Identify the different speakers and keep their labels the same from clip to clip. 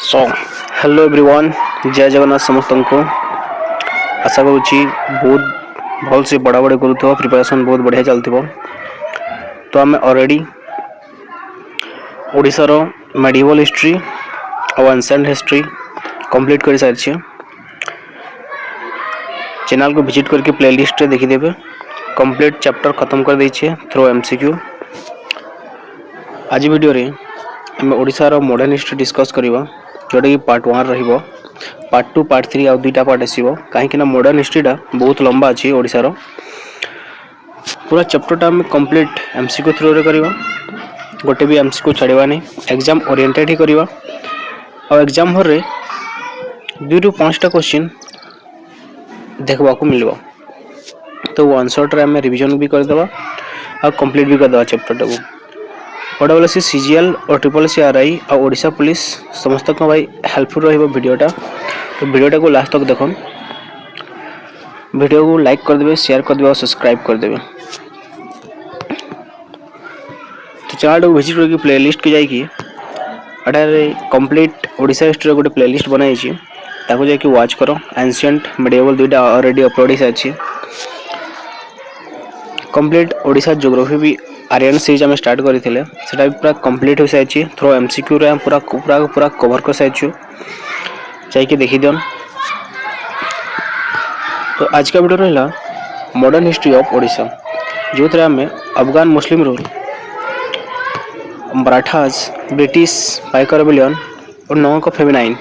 Speaker 1: So hello everyone, जय जगन्नाथ समस्त को। आशा करुँची बहुत भल से बड़ा बड़े करूँ, प्रिपरेशन बहुत बढ़िया चलती। तो आम ऑलरेडी ओडिशार मेडिवल हिस्ट्री और एंसेंट हिस्ट्री कंप्लीट कर सारी। चैनल को विजिट करके प्लेलिस्ट देखीदेवे। कंप्लीट चैप्टर खत्म कर देछे थ्रू एमसीक्यू। आज वीडियो रे आम ओडिशार मॉडर्न हिस्ट्री डिस्कस करवा, जोटा कि पार्ट 1 रहिबो। पार्ट 2 पार्ट 3 आ दुईटा पार्ट आसीबो, कहीं मॉडर्न हिस्ट्रीटा बहुत लंबा अच्छी ओडिशार। पूरा चैप्टरटा आम कंप्लीट एमसीक्यू थ्रू रे करवा, गोटे भी एमसीक्यू छाड़वा नहीं। एग्जाम ओरिएंटेड ही करवा और एग्जाम भर रे 2 ରୁ 5टा क्वेश्चन देखबा को मिलबो। तो वन शॉट रे आम रिवीजन भी करदेबा और कंप्लीट भी करदेबा चैप्टरटा को। ओडब्ल्यूसी सीजीएल और ट्रिपल सी आरआई और ओडिशा पुलिस समस्त को भाई हेल्पफुल रहिबो वीडियोटा। तो वीडियोटा को लास्ट तक देखो। वीडियो को लाइक कर देबे, शेयर कर देबे और सब्सक्राइब कर देबे। तो चैनल को विजिट करके प्लेलिस्ट के जाइए अठारे कंप्लीट ओडिशा हिस्ट्री गोटे प्लेलिस्ट बनाई ताको जाके वाच करो। एंशिएंट मेडिवल दुईटा ऑलरेडी अपलोड हो सारी। कंप्लीट ओडिशा ज्योग्राफी भी आर्यन सीरीज आम स्टार्ट करते पूरा कंप्लीट हो सारी। थ्रू एमसीक्यू रे पूरा पूरा पूरा कवर कर सारी, जाइए देखी दियन। तो आज का वीडियो रहा मॉडर्न हिस्ट्री ऑफ ओडिशा, जो थे आम Afghan Muslim rule, Marathas, British Paika rebellion और नौक फेमिनाइन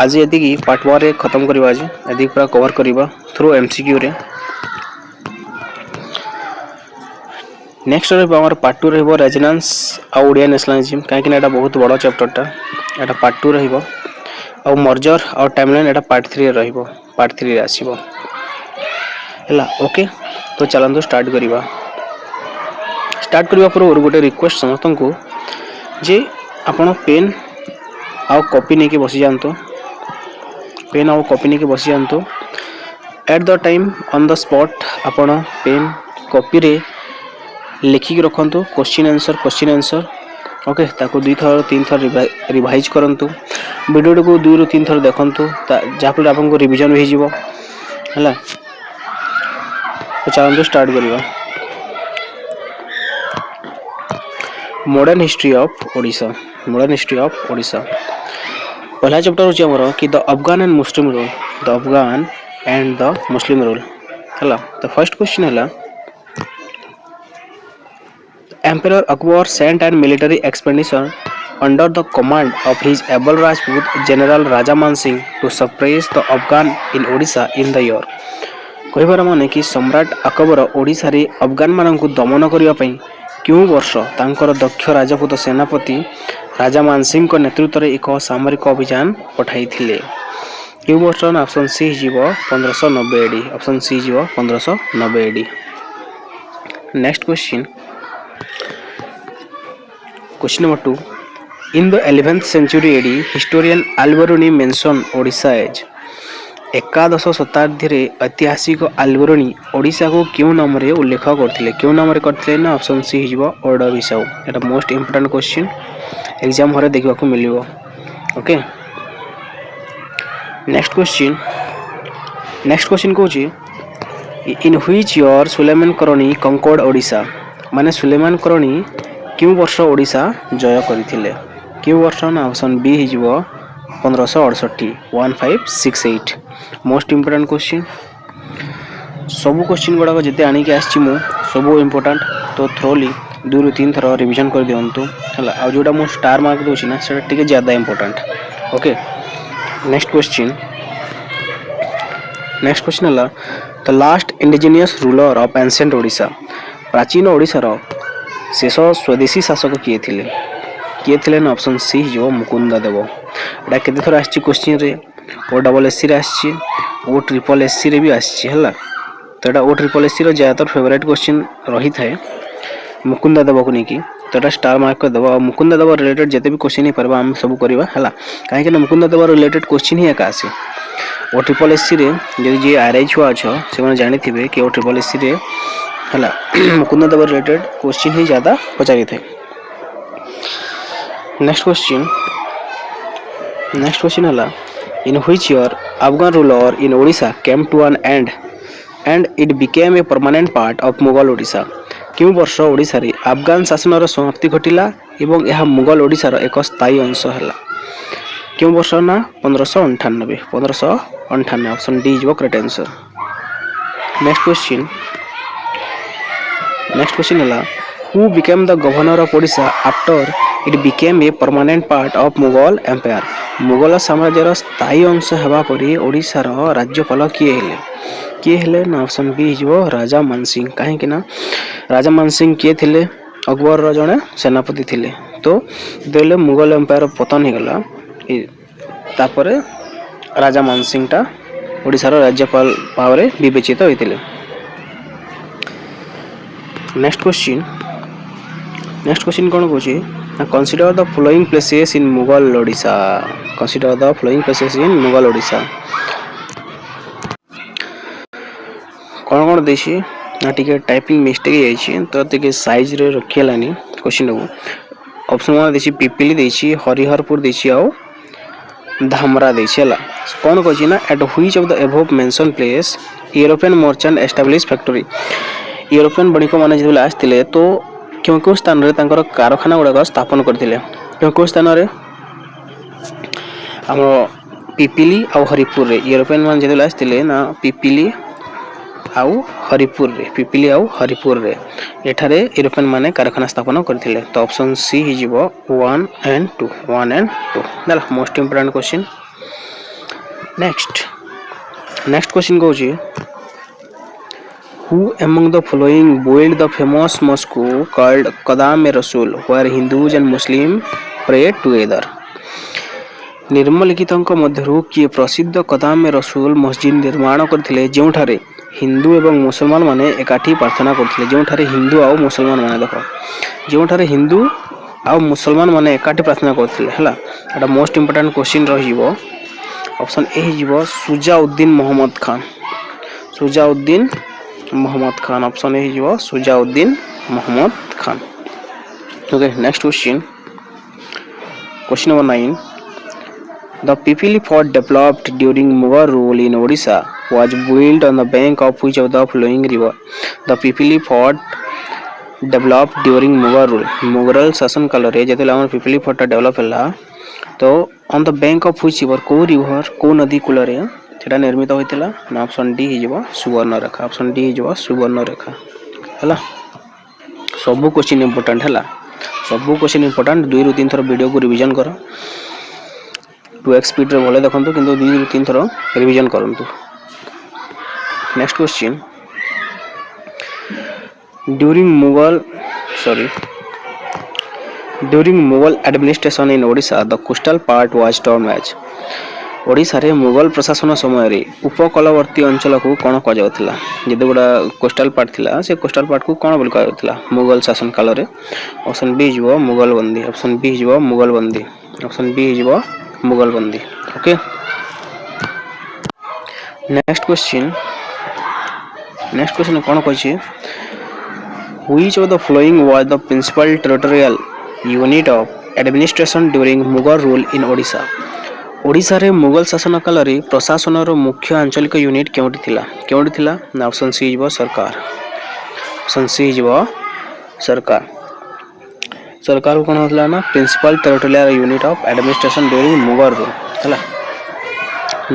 Speaker 1: आज ये पार्ट 1 रे खत्म करवा। आज ये पूरा कवर करवा थ्रू एमसीक्यू रे। नेक्स्ट रहा पार्ट 2 रहिबो रेजिडेंस आ ओडिया नेशनलिज्म, कहीं एटा बहुत बड़ा चैप्टरटा। एटा पार्ट 2 रहिबो और मर्जर और टाइमलाइन एटा पार्ट 3 रहिबो। पार्ट 3 रे आसीबो हैला। ओके, तो चलंतु स्टार्ट करवा। स्टार्ट करवा पूर्व गोटे रिक्वेस्ट समस्त को जे आपण पेन आ कॉपी नहीं के बसी जानतो। पेन आ कॉपी नहीं के बसी जानतो। At the time on the spot आपण पेन कॉपी रे लिखिक रखु क्वेश्चन आंसर। ओके, ताको 2 थर 3 थर रिवाइज करंतु। वीडियो को 2 ରୁ 3 थर देखंतु, जहाँफल आपको रिविजन भी हो है। तो चलते स्टार्ट करवा। Modern history of Odisha. Modern history of Odisha पहला चैप्टर हो कि the Afghan and Muslim rule. The Afghan and the Muslim rule है। तो फर्स्ट क्वेश्चन है Emperor Akbar sent an military expedition under the command of his able Rajput general Raja Man Singh to suppress the Afghan in Odisha in the year। कहबार माने कि सम्राट अकबर ओडिशा रे अफगान मानक दमन करने क्यों वर्ष तांकर दक्ष राजपूत सेनापति राजा मान सिंह नेतृत्व में एक सामरिक अभियान पठाई थिले। क्यों वर्ष ना ऑप्शन सी जीव 1590 एडी। ऑप्शन सी जीव 1590 AD. Next question, question number 2। इन द 11th century AD historian Al-Biruni mention Odisha as। एकादश शताब्दी रे ऐतिहासिक आलबरुनी ओडिशा को क्यों नाम रे उल्लेख करथिले। क्यों नाम रे करथिले ना ऑप्शन सी हिजबो ओडविसाउ। एटा मोस्ट इंपोर्टेंट क्वेश्चन, एग्जाम हरे देखबा को मिलिबो। ओके, नेक्स्ट क्वेश्चन कहूची in which year Sulaiman Karrani conquered Odisha. माने सुलेमान करनी क्यों वर्ष ओडिशा जय करथिले। क्यों वर्ष ना ऑप्शन बी हिजबो 1568 1568। मोस्ट इंपोर्टेंट क्वेश्चन, सब क्वेश्चन गुड़ाक जिते आणिक आसी सब इंपोर्टेंट। तो थ्रोली 2 ରୁ 3 थर रिविजन कर दिंतु है। आ जोटा मु स्टार मार्क दूसरी ना से टिके ज्यादा इंपोर्टेंट। ओके, नेक्स्ट क्वेश्चन है the last indigenous ruler of ancient Odisha. प्राचीन ओडिशार शेष स्वदेशी शासक किए थे ना ऑप्शन सी जो मुकुंद देव। एटा केते थर आछि क्वेश्चन रे, ओ डबल एससी रे आछि, ओ ट्रिपल एससी रे भी आछि हैला। तो एटा ओ ट्रिपल एससी रो ज्यादातर फेवरेट क्वेश्चन रही थाए मुकुंद देव को लेकिन। तो एटा स्टार मार्क कर देबो। मुकुंद देव रिलेटेड जते भी क्वेश्चन ही परबा हम सब करबा हैला, काहे कि मुकुंद देव रिलेटेड क्वेश्चन ही एका आसे। ओ ट्रिपल एससी रे जदि जे आरआई छुआ छ से माने जानि थिबे कि ओ ट्रिपल एससी रे हैला मुकुंद देव रिलेटेड क्वेश्चन ही ज्यादा पचारि थे। नेक्स्ट क्वेश्चन, नेक्स्ट क्वेश्चन है इन which year Afghan ruler in Odisha came to N and it became a permanent part of Mughal Odisha क्यों वर्ष ओडिशा रे अफगान शासनर समाप्ति घटिला एवं यह मुगल ओडिशार एक स्थायी अंश है क्यों वर्ष ना 1598 option D is correct answer. Next question है who became the governor of Odisha after it became a permanent part of Mughal empire Mughal साम्राज्यर स्थायी अंश हेबा परी ओडिशार राज्यपाल किए हेले ना ऑप्शन बी हो राजा मानसिंह कहीं ना राजा मानसिंह किए थिले अकबर जड़े सेनापति थिले तो देले मुगल एम्पायर पतन हो गला तापरे राजा मानसिंह टा ओडिशार राज्यपाल भाव में विवेचित होते। नेक्स्ट क्वेश्चन कौन कौन consider the following places in Mughal Odisha कौन कौन देसी ना टिके टाइपिंग मिस्टेक जाइए तो टिके साइज रे रखिलानी क्वेश्चन को ऑप्शन 1 देसी पिपिली देसी हरिहरपुर देसी आउ धामरा देसी हला कौन कहछि ना at which of the above mention place European merchant establish factory European बणिक माने जेबे आस्थिले तो क्यों क्यों स्थान रे तांकर कारखाना गुडा स्थापन करथिले क्यों क्यों स्थान रे हम पिपिली आउ हरिपुर रे यूरोपियन मान जेबे आस्थिले ना पिपिली आउ हरिपुर रे एठारे यूरोपियन माने कारखाना स्थापन करथिले तो ऑप्शन सी हिजिबो 1 and 2 that most important question. Next question goes who among the following built the famous mosque called Qadam-e-Rasul where Hindus and Muslims prayed together निम्नलिखितों मध्यरु किए प्रसिद्ध कदाम-ए-रसूल मस्जिद निर्माण करथिले जोठारे हिंदू एवं मुसलमान माने एकाठी प्रार्थना करथिले जोठारे हिंदू आउ मुसलमान माने देखो जोठारे हिंदू आउ मुसलमान माने एकाठी प्रार्थना करथिले हला एटा मोस्ट इंपोर्टेंट क्वेश्चन रहिबो ऑप्शन ए हिजिबो सुजाउद्दीन मोहम्मद खान ऑप्शन ए हिजिबो Sujauddin Mohammad Khan. Okay next question number 9 The Pipili fort developed during Mughal rule in Odisha was built on the bank of which of the following river? The Pipili fort developed during Mughal rule. Mughal शासन काल रे जेतेला हमर Pipili fort develop होला तो on the bank of which river को river को नदी cool रे सेटा निर्मित होइतिला ना ऑप्शन डी हिजबो सुवर्णरेखा हला सब क्वेश्चन इंपोर्टेंट हला सब क्वेश्चन इंपोर्टेंट 2 ରୁ 3 थर वीडियो को रिवीजन करो 2x स्पीड रे बोले देखंतु किंतु 2 ରୁ 3 थर रिवीजन करंतु। Next question during Mughal administration in Odisha the coastal part was term as Odisha रे मुगल प्रशासन समय रे उपकूलवर्ती अंचल को कोन कह जाउथिला जदि गोडा कोस्टल पार्ट थिला से कोस्टल पार्ट को कोन बोल कह जाउथिला मुगल शासन काल रे ऑप्शन बी हिजबो Mughalbandi okay. Next question कोन कहछि which of the following was the principal territorial unit of administration during Mughal rule in Odisha Odisha रे मुगल शासन काल रे प्रशासन रो मुख्य आंचलिक यूनिट केउटी थिला ना ऑप्शन सी हिजबो सरकार को कोन होतला ना principal territorial unit of administration during Mughal rule हला।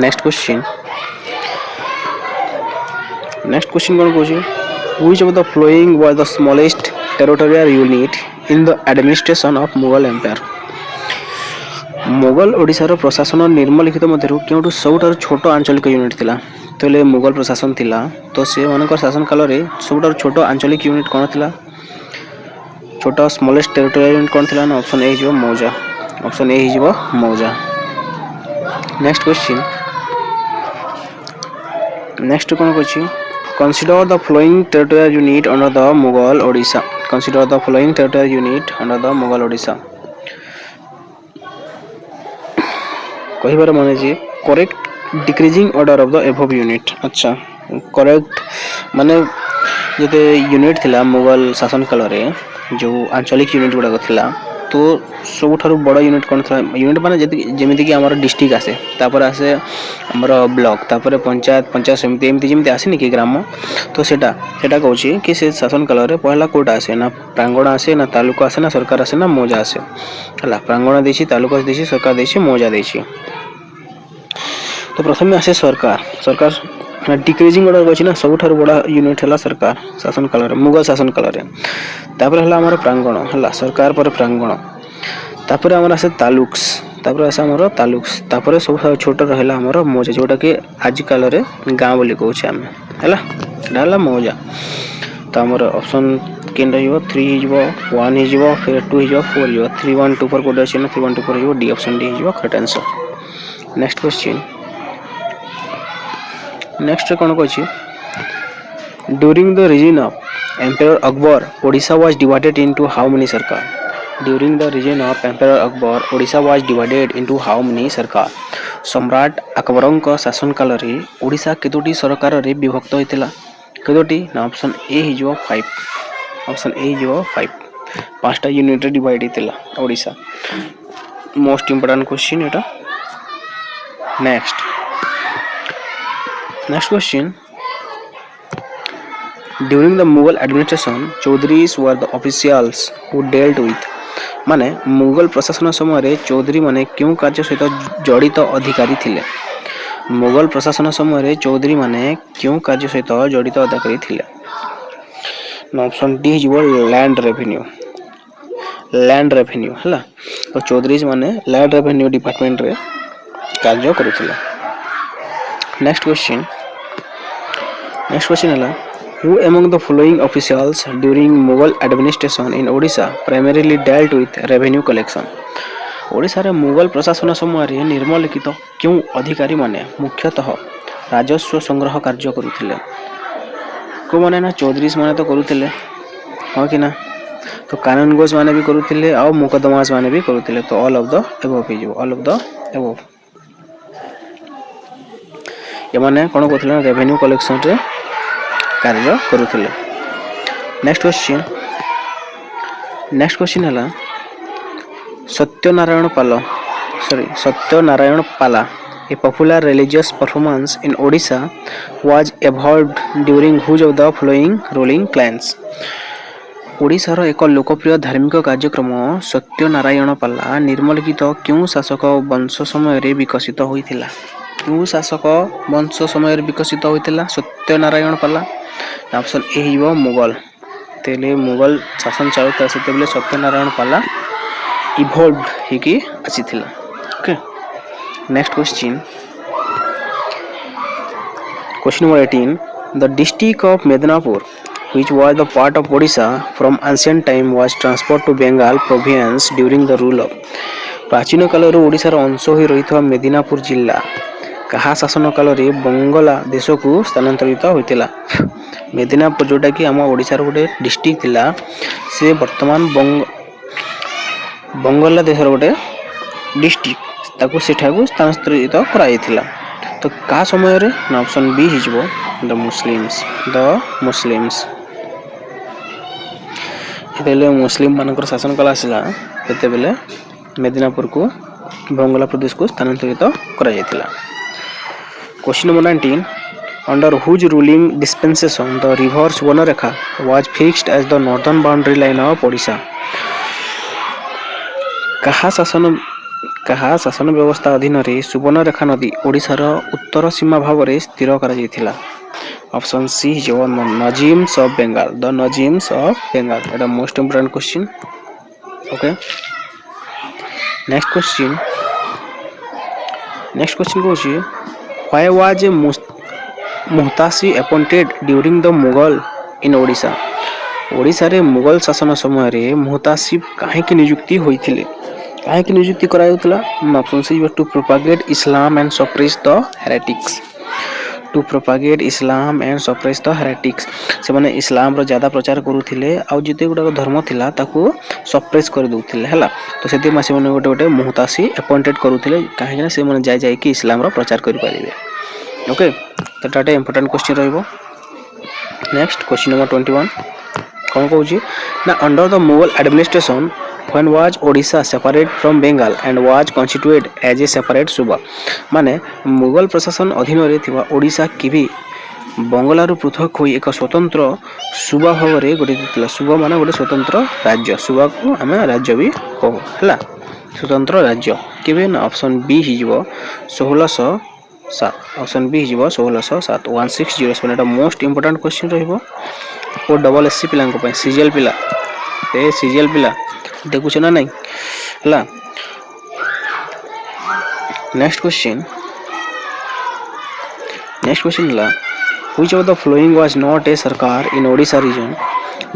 Speaker 1: नेक्स्ट क्वेश्चन कोन कहछि which of the following was the smallest territorial unit in the administration of Mughal empire Mughal Odisha रो प्रशासन निम्नलिखित मध्यरु केउटु सबटार छोटो आंचलिक यूनिट थिला तले मुगल प्रशासन थिला तो से मानकर शासन काल रे सबटार छोटो आंचलिक यूनिट कोन थिला छोटा स्मॉलेस्ट टेरिटोरियल यूनिट कोन थिला ना ऑप्शन ए हिजबो मौजा। नेक्स्ट कोन कहछि consider the following territorial unit under the Mughal Odisha कहिबार माने जे correct decreasing order of the above unit अच्छा करेक्ट माने जते यूनिट थिला मुगल शासन काल रे जो आंचलिक यूनिट गुडा थिला तो सबुठारु बड़ यूनिट कौन था यूनिट माने जेमिति कि हमर डिस्ट्रिक्ट आसे तापर आसे हमर ब्लॉक तापर पंचायत समिति एमति जेमिति आसेनी कि ग्राम तो सेटा कहूची कि से शासन काल रे पहला कोटा आसे ना प्रांगण आसे ना तालुका आसे ना सरकार आसे ना मौजा आसे हला प्रांगण देछि तालुका देछि सरकार देछि मौजा देछि तो प्रथम आसे सरकार डिक्रीजिंग ऑर्डर अछि ना सबुठारु बड़ा यूनिट हला सरकार शासन काल रे मुगल शासन काल रे तापर हला हमर प्रांगण हला सरकार पर प्रांगण तापर हमर आसे तालुक्स तापर सब छोट रहला हमर मौजा जोटा कि आज काल रे गांव बोली कहूछ हम हला डाला मौजा तो हमर ऑप्शन केन रहिबो 3 हिजबो 1 हिजबो फिर 2 हिजबो 4 हिजबो 3 1 2 4 कोड अछि ना 3 1 2 4 हिजबो डी ऑप्शन डी हिजबो correct answer next question next कोन को अछि during the reign of empire Akbar Odisha was divided into how many sarkar during the reign of empire Akbar Odisha was divided into how many sarkar सम्राट अकबरंक शासन काल रे ओडिशा केतोटी सरकार रे विभक्त होइतिला केतोटी ना ऑप्शन ए हिजो 5 पांचटा यूनिट रे डिवाइड होइतिला ओडिशा मोस्ट इंपोर्टेंट क्वेश्चन एटा next question during the Mughal administration Chaudhurys were the officials who dealt with माने मुगल प्रशासन समय रे चौधरी माने क्यों कार्य सहित जड़ित अधिकारी थिले मुगल प्रशासन समय रे चौधरी माने क्यों कार्य सहित जड़ित अधिकारी थिले ऑप्शन डी हिजबो लैंड रेवेन्यू हला तो चौधरीज माने लैंड रेवेन्यू डिपार्टमेंट रे कार्य करूथिले नेक्स्ट question है who among the following officials during Mughal administration in Odisha primarily dealt with revenue collection Odisha रे मुगल प्रशासन समय रे निर्मलिखित क्यों अधिकारी माने मुख्यतः राजस्व संग्रह कार्य करूथिले को माने ना चौधरीज माने तो करूथिले हो कि ना तो कानून गोज माने भी करूथिले आ मुकदमास माने भी करूथिले तो ऑल ऑफ द अबव ये माने कोन कहथिले रेवेन्यू कलेक्शन रे कार्य करूथिले नेक्स्ट क्वेश्चन हला सत्यनारायण पाला a popular religious performance in Odisha was evolved during whose of the following ruling clans Odisha रो एक लोकप्रिय धार्मिक कार्यक्रम सत्यनारायण पाला निर्मलिखित क्यों शासक वंश समय रे विकसित होइथिला क्यों शासक वंश समय रे विकसित होइथिला सत्यनारायण पाला ऑप्शन ए हिबो मुगल तेले मुगल शासन चलता सेते बेले सत्यनारायण पाला इवॉल्वड हिकी आसीथिला okay next question number 18 the district of Medinipur which was the part of Odisha from ancient time was transferred to Bengal province during the rule of प्राचीन काल रो ओडिसा रो अंश होई रहितवा मेदिनीपुर जिल्ला कहा शासन काल रे बंगला देश को स्थानांतरित होइतिला मेदिनीपुर जोटा कि हम ओडिसा रो गोटे डिस्ट्रिक्ट थिला से वर्तमान बंगला देश रो गोटे डिस्ट्रिक्ट ताको सेठा को स्थानांतरित कराइतिला तो का समय रे ऑप्शन बी हिजबो द मुस्लिम्स इतेले मुस्लिम मानकर शासन काल आसिला केते बेले मेदिनीपुर को बंगला प्रदेश को स्थानांतरित करा जायतिला question number 19 under whose ruling dispensation the river Subarnarekha was fixed as the northern boundary line of Odisha कहा शासन व्यवस्था अधीन रे सुवर्णरेखा नदी ओडिसा रो उत्तर सीमा भाव रे स्थिर करा जायतिला ऑप्शन सी जो nazims of Bengal the nazims of Bengal एटा most important question okay next question कोची why was muhtasib appointed during the Mughal in Odisha Odisha रे मुगल शासन समय रे मुहतासी काहे की नियुक्ति होइथिले काहे की नियुक्ति करायउतला option C to propagate Islam and suppress the heretics से माने इस्लाम रो ज्यादा प्रचार करूथिले आ जते गुडा धर्म थिला ताको सप्रेस कर दउथिले हला तो सेति मासे माने गोटे मुहतासी अपॉइंटेड करूथिले काहे ना से माने जाय कि इस्लाम रो प्रचार करि परिबे ओके तो टाटा इंपोर्टेंट क्वेश्चन रहइबो नेक्स्ट क्वेश्चन नंबर 21 कोन कहूची ना under the Mughal administration When was Odisha separate from Bengal and was constituted as a separate suba? माने मुगल प्रशासन अधीन रे थिबा ओडिशा केबी बंगलारू पृथक होई एक स्वतंत्र सुबा भाव गोटे सुबा माने गोटे स्वतंत्र राज्य सुबा को आम राज्य भी कहू है स्वतंत्र राज्य केबे ना ऑप्शन बी हिजबो 1607 ऑप्शन बी हिजबो 1607 1607 एटा मोस्ट इंपोर्टेंट क्वेश्चन रहइबो ओ डबल एससी पिला को पय सीजीएल पिला देखुछ ना नहीं हला नेक्स्ट क्वेश्चन हला which of the following was not a sarkar in Odisha region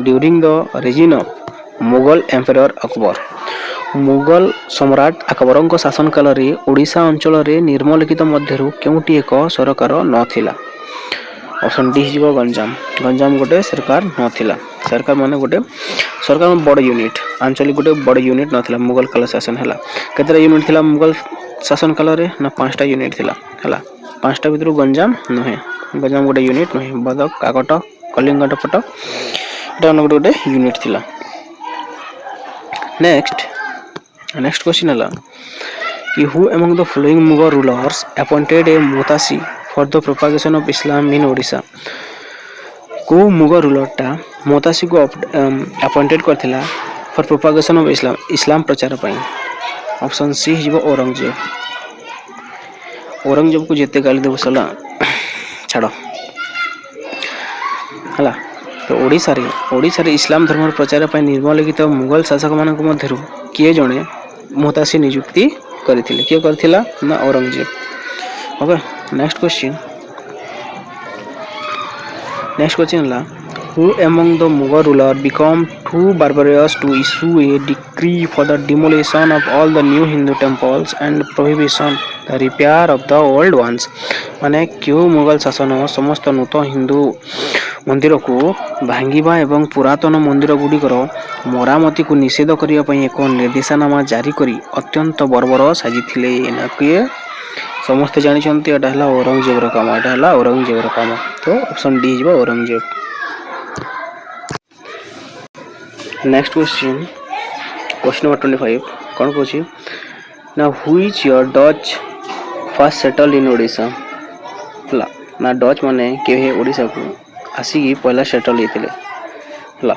Speaker 1: during the reign of Mughal Emperor Akbar Mughal सम्राट अकबरଙ୍କ शासन काल रे ओडिशा अंचल रे निर्मलिखित मध्यरु केउटी एक सरकार नथिला ऑप्शन डी हिजबो गंजाम गोटे सरकार नथिला सरकार माने गोटे सरकार बड़ यूनिट आंचलिक गोटे बड़ यूनिट नथिला मुगल काल शासन हला केतरा यूनिट थिला मुगल शासन काल रे ना 5टा यूनिट थिला हला 5टा भितरु गंजाम नहे गंजाम गोटे यूनिट नहे बदक काकट कलिंगट पट एटा गोटे यूनिट थिला नेक्स्ट क्वेश्चन हला कि who among the following Mughal rulers appointed a mutasi for the propagation of Islam in Odisha को मुगल रूलर टा मोतासी को अपॉइंटेड करथिला फॉर प्रोपागेशन ऑफ इस्लाम प्रचार पई ऑप्शन सी हिजबो औरंगजेब को जेते गाली देबो सला छाड़ो हला तो ओडिसा रे इस्लाम धर्म प्रचार पई निर्मलिखित मुगल शासक मानक मध्यरु किए जणे मोतासी नियुक्ति करथिले किए करथिला ना औरंगजेब ओके नेक्स्ट क्वेश्चन ला who among the Mughal ruler became too barbarous to issue a decree for the demolition of all the new Hindu temples and prohibition the repair of the old ones माने क्यों मुगल शासन समस्त नूतन हिंदू मंदिर को भांगिबा एवं पुरातन मंदिर गुड़िकर मरामती को निषेध करिया पई एक निर्देशनामा जारी करी अत्यंत बर्बर साजिथिले नाकिए समस्त जानि छन्ती एटा हला औरंगजेब र काम तो ऑप्शन डी हिजबो औरंगजेब नेक्स्ट क्वेश्चन नंबर 25 कोन कोची ना which year Dutch first settle in Odisha हला ना डच माने केहे ओडिशा को आसी की पहला सेटल हेतिले हला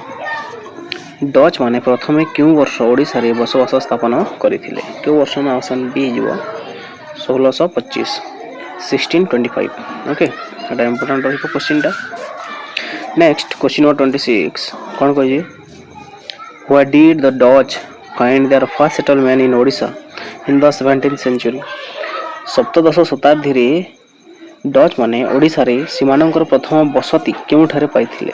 Speaker 1: डच माने प्रथमे क्यों वर्ष ओडिशा रे बसवास स्थापन करिथिले क्यों वर्ष ना ऑप्शन बी हिजबो 1625 1625 ओके एटा इंपोर्टेंट रहिबो क्वेश्चन टा नेक्स्ट क्वेश्चन नंबर 26 कोन कहजे Where did the Dutch find their first settlement in Odisha in the 17th century? सप्तदश शताब्दी रे डच माने ओडिसा रे सीमानंकर प्रथम बसती केउठारे पाइथिले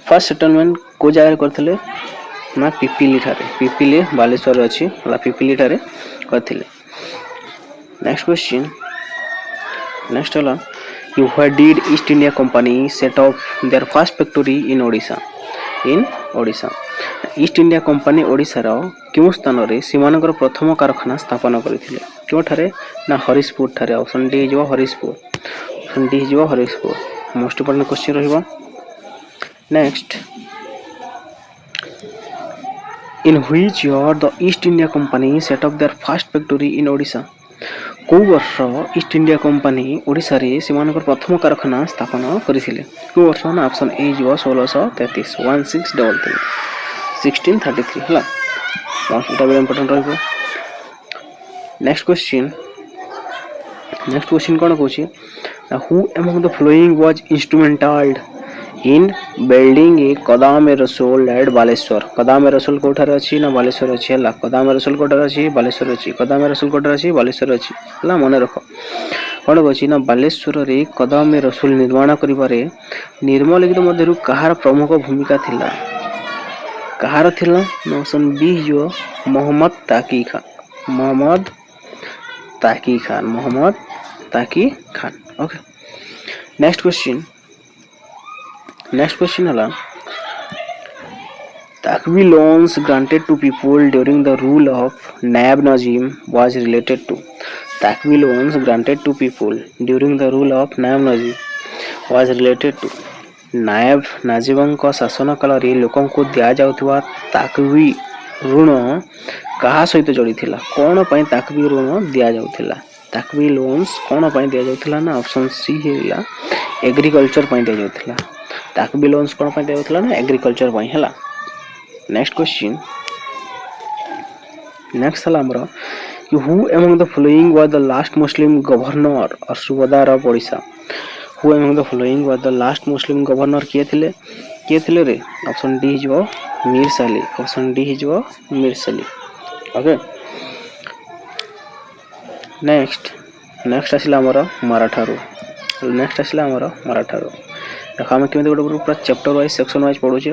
Speaker 1: फर्स्ट सेटलमेंट को जाय करथिले ना पिपिली बालेश्वर अछि ला पिपिली ठारे करथिले नेक्स्ट हला where did East India Company set up their first factory in Odisha east India company Odisha रो क्यों स्थान रे सीमानकर प्रथम कारखाना स्थापन करथिले क्यों ठारे ना हरिशपुर ठारे ऑप्शन डी जो हरिशपुर मोस्ट इंपोर्टेंट क्वेश्चन रहइबो next in which year the east India company set up their first factory in Odisha को वर्ष ईस्ट इंडिया कंपनी ओडिसा रे सीमानकर प्रथम कारखाना स्थापन करथिले को वर्ष ना ऑप्शन ए जो 1633 1633 हला मोस्ट एटा इंपोर्टेंट रहइबो नेक्स्ट क्वेश्चन कोन कहूची who among the following was instrumental in building a Kadam-e Rasool at Baleshwar Kadam-e Rasool कोठार अछि ना बालेश्वर अछि हला कदामे रसोल कोठार अछि बालेश्वर अछि कदामे रसोल कोठार अछि बालेश्वर अछि हला मने रखो कोन कहूची ना बालेश्वर रे कदामे रसोल निर्माण करिबारे निर्मलिखित मध्यरु कहार प्रमुख भूमिका थिला ऑप्शन बी जो मोहम्मद ताकी खान ओके नेक्स्ट क्वेश्चन हला ताकवी loans granted to people during the rule of Naib Nazim was related to ताकवी loans granted to people during the rule of Naib Nazim was related to नायब नाजिबों शासन काल रे लोकों को दिया जाउथवा ताकवी ऋण कहा सहित जड़ी थिला कोन पई ताकबी ऋण दिया जाउथिला ताकबी लोन्स कोन पई दिया जाउथिला ना ऑप्शन सी हेला एग्रीकल्चर पई दिया जाउथिला ताकबी लोन्स कोन पई दिया जाउथिला ना एग्रीकल्चर पई हला नेक्स्ट क्वेश्चन नेक्स्ट हला हमरो who among the following was the last Muslim governor or subadar of Odisha who among the following was the last Muslim governor किए थिले रे ऑप्शन डी हिजो मीर साली ऑप्शन डी हिजो मीर साली ओके नेक्स्ट आसिला हमर मराठा रो नेक्स्ट आसिला हमर मराठा रो देखो हम केमे गोटे पूरा चैप्टर वाइज सेक्शन वाइज पढो छ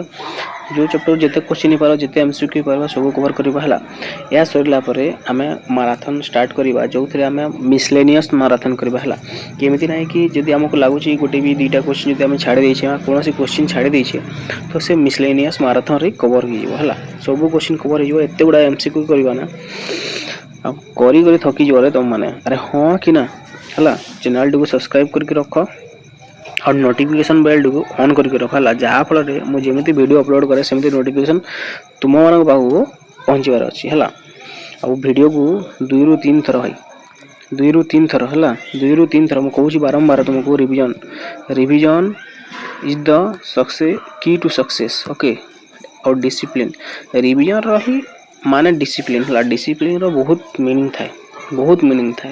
Speaker 1: जो चैप्टर जते क्वेश्चन पारो जते एमसीक्यू पारो सब कवर करबा हला या सरिला परे हमें मैराथन स्टार्ट करबा जो थरे हमें मिसलेनियस मैराथन करबा हला केमिति नै कि जदी हमको लागु छी गोटे भी दुईटा क्वेश्चन जदी हम छाड़ दै छी कोन से क्वेश्चन छाड़ दै छी तो से मिसलेनियस मैराथन रे कवर हो जिवो हला सब क्वेश्चन कवर हो जिवो एते गुडा एमसीक्यू करबा ना अब करी करी थकी जिवो रे तुम माने अरे हां कि ना हला चैनल को सब्सक्राइब करके रखो और नोटिफिकेशन बेल को ऑन करके रखला जहा फल रे मु जेमिति वीडियो अपलोड करे सेमिति नोटिफिकेशन तुम मानक पाहु पहुंचीबार अछि हला अब वीडियो को 2 रु 3 थर है 2 रु 3 थर हला 2 रु 3 थर मु कहूची बारंबार तुमको रिवीजन इज द सक्सेस की टू सक्सेस ओके और डिसिप्लिन रिवीजन रही माने डिसिप्लिन हला डिसिप्लिन रो बहुत मीनिंग थाए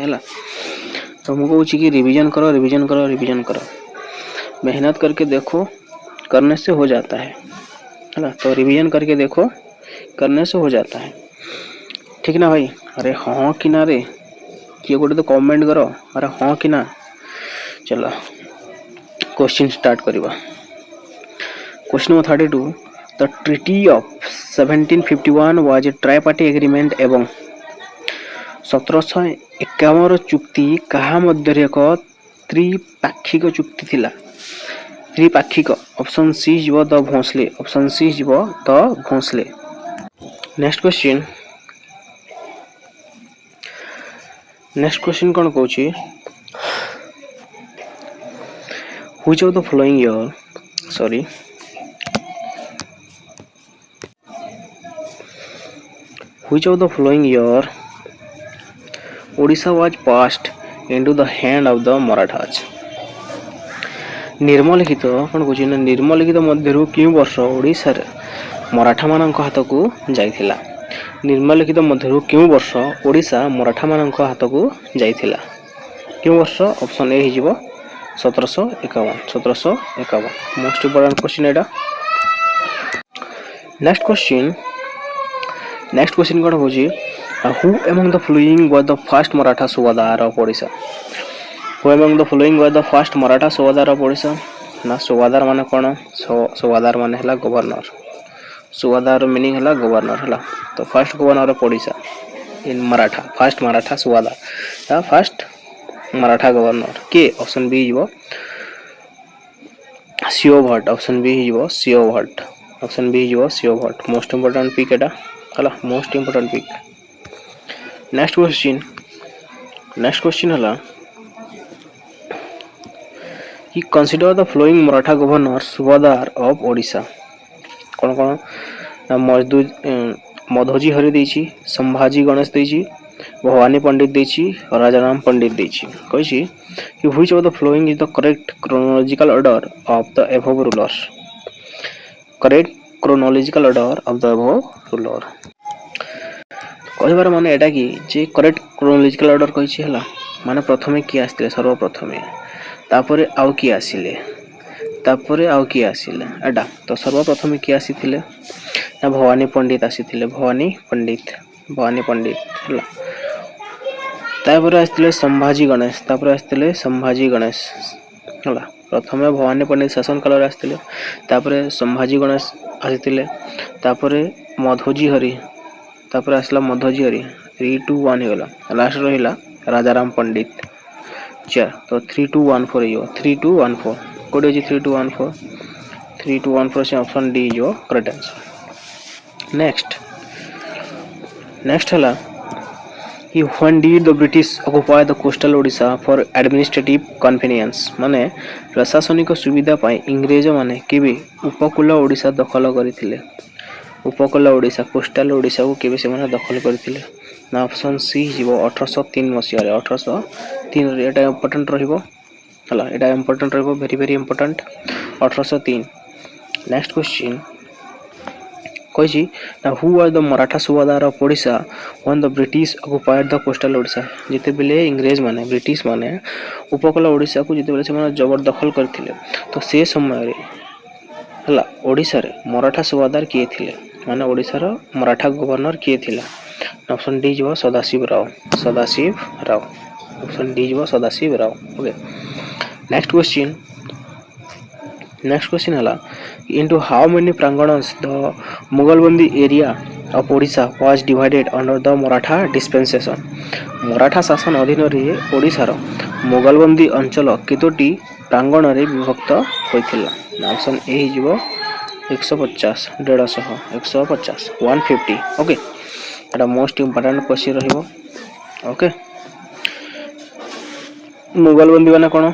Speaker 1: हला तो मु कहूची कि रिवीजन करो मेहनत करके देखो करने से हो जाता है ना तो रिवीजन करके देखो करने से हो जाता है ठीक ना भाई अरे हाँ कि ना रे किए गोटे तो कमेंट करो अरे हाँ कि ना चलो क्वेश्चन स्टार्ट करवा question number 32 the treaty of 1751 was a tripartite agreement एवं 1751 चुक्ति कहा मध्य एक त्रिपाक्षिक चुक्ति थिला त्रिपाक्षिक ऑप्शन सी जीव द भोसले ऑप्शन सी जीव द भोसले नेक्स्ट क्वेश्चन कौन कहूची which of the following year which of the following year Odisha was passed into the hand of the Marathas निर्मलिखित कौन कहूँ ना निर्मलिखित मध्य क्यों वर्ष ओडिशा रे मराठा मान हाथ को जाइथिला निर्मलिखित मध्य क्यों वर्ष ओडिशा मराठा मान हाथ को जाइथिला क्यों वर्ष ऑप्शन ए हिजबो 1751 मोस्ट इंपोर्टेंट क्वेश्चन एटा नेक्स्ट क्वेश्चन कौन कहूँ who among the following was the first Maratha Subadar of Odisha who among the following was the first Maratha Subadar of Odisha ना सुबादार माने कौन सुबादार माने हला गवर्नर सुबादार मीनिंग हला गवर्नर हला तो first governor of Odisha in Maratha first Maratha subahdar या फर्स्ट मराठा गवर्नर के ऑप्शन बी जीवो सीओ भट्ट ऑप्शन बी जीवो सीओ भट्ट ऑप्शन बी जीवो Sheo Bhatt most important pick एटा हला most important pick next question हला कि consider the following Maratha governor subahdar of Odisha कौन मधोजी हरि देछि संभाजी गणेश देछि भवानी पंडित देछि और राजाराम पंडित देछि कहिछि कि which of the following is the correct chronological order of the above rulers correct chronological order of the above ruler कहबार माने एटा कि जे करेक्ट क्रोनोलॉजिकल ऑर्डर कहिछि हला माने प्रथमे की आस्थिले सर्वप्रथमे तापरे आउ की आसिले तापरे आउ की आसिले एटा तो सर्वप्रथमे की आसीथिले ना भवानी पंडित आसीथिले भवानी पंडित हला तापरे आस्थिले संभाजी गणेश तापरे आस्थिले संभाजी गणेश हला प्रथमे भवानी पंडित शासन काल रे आस्थिले तापरे संभाजी गणेश आसीथिले तापरे मधोजी हरि तापर आसला मधोजी हरि 3 2 1 हेला लास्ट रहिला राजाराम पंडित चा तो 3 2 1 4 यो 3 2 1 4 कोड जे 3 2 1 4 3 2 1 4 से ऑप्शन डी जो करेक्ट आंसर नेक्स्ट हला कि when did the British occupy the coastal Odisha for administrative convenience माने प्रशासनिक सुविधा पाई इंग्रेज माने केबे उपकूल ओडिशा दखल करिथिले उपकूल ओडिशा कोस्टाल ओडिशा को केबे से दखल करथिले ना ऑप्शन सी जीवो 1803 मसिया रे 1803 रे एटा इंपोर्टेंट रहिबो हला एटा इंपोर्टेंट रहिबो very very important 1803 next question कहिछि ना who was the Maratha subahdar of Odisha when the British occupied the coastal Odisha जेते बेले इंग्रेज माने ब्रिटिश माने उपकूल ओडिशा को जेते बेले से माने जबरदखल करथिले तो से समय रे हला ओडिशा रे मराठा सुबादार किए थिले माने ओडिशा रो मराठा गवर्नर किए थिला ऑप्शन डी जो सदाशिव राव ऑप्शन डी जो Sadashiv Rao okay next question हला into how many pranganas the Mughalbandi area of Odisha was divided under the Maratha dispensation Maratha शासन अधीन रे ओडिशा रो मुगलबंदी अंचल केतोटी प्रांगण रे विभक्त होइथिला ऑप्शन ए हिजबो 150 150 150 150 ओके एटा मोस्ट इंपोर्टेंट क्वेश्चन रहिबो ओके मुगलबंदी माने कोन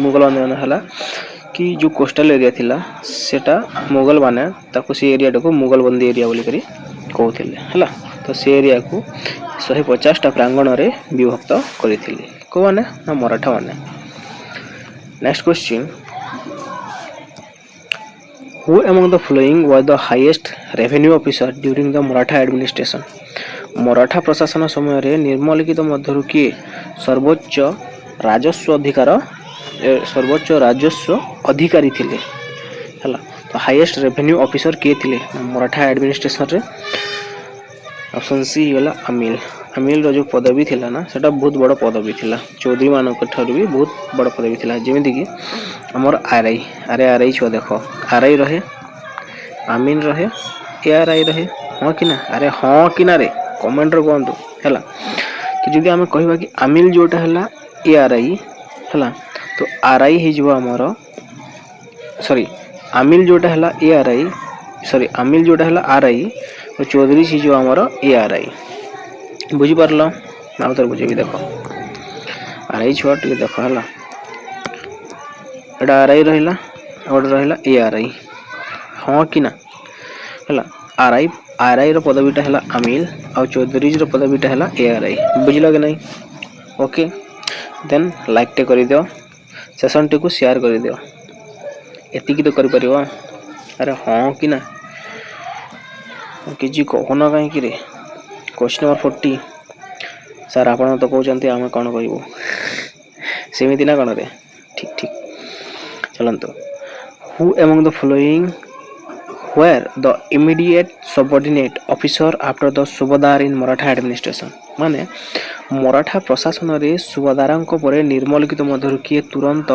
Speaker 1: मुगलबंदी माने हला कि जो कोस्टल एरिया थिला सेटा मुगल माने ताको से एरिया को मुगलबंदी एरिया बोली करी कहउथिले हला तो से एरिया को 150 टा प्रांगण रे विभक्त करिथिले को माने ना मराठा माने next question who among the following was the highest revenue officer during the Maratha administration Maratha प्रशासन समय रे निर्मलिखित मध्यरु के सर्वोच्च राजस्व अधिकारी थिले हला तो हाईएस्ट रेवेन्यू ऑफिसर के थिले मराठा एडमिनिस्ट्रेशन रे ऑप्शन सी होला अमील रो जो पदवी थिला ना सेटा बहुत बड़ पदवी थिला चौधरी मानक ठार भी बहुत बड़ पदवी थिला जेमिति कि हमर आरआई छो देखो आरआई रहे अमील रहे एआरआई रहे हां कि ना अरे हां कि ना रे कमेंट रे कोंतु हला कि जदि हम कहबा कि अमील जोटा हला एआरआई हला तो आरआई ही जो हमरो सॉरी अमील जोटा हला एआरआई सॉरी अमील जोटा हला आरआई और चौधरी ही जो हमरो एआरआई बुझी परलो ना उतर बुझी देखो आरआई छोट के देखो हला एडा आरआई रहिला और रहिला एआरआई हां कि ना हला आरआई रो पदवीटा हला अमील और चौधरी रो पदवीटा हला एआरआई बुझिलो कि नहीं ओके देन लाइक टे करि दियो सेशन टी को शेयर कर दियो एति की तो कर परियो अरे हां कि ना किछि कोहना काहे कि रे क्वेश्चन नंबर 40 सर आपण तो कहउचंती हम कोन कहबो सेमिति ना कोन रे ठीक चलंतो who among the following where the immediate subordinate officer after the subadar in Maratha administration माने मराठा प्रशासन रे सुबादारंक परे निर्मलिखित मध्यरु किए तुरंत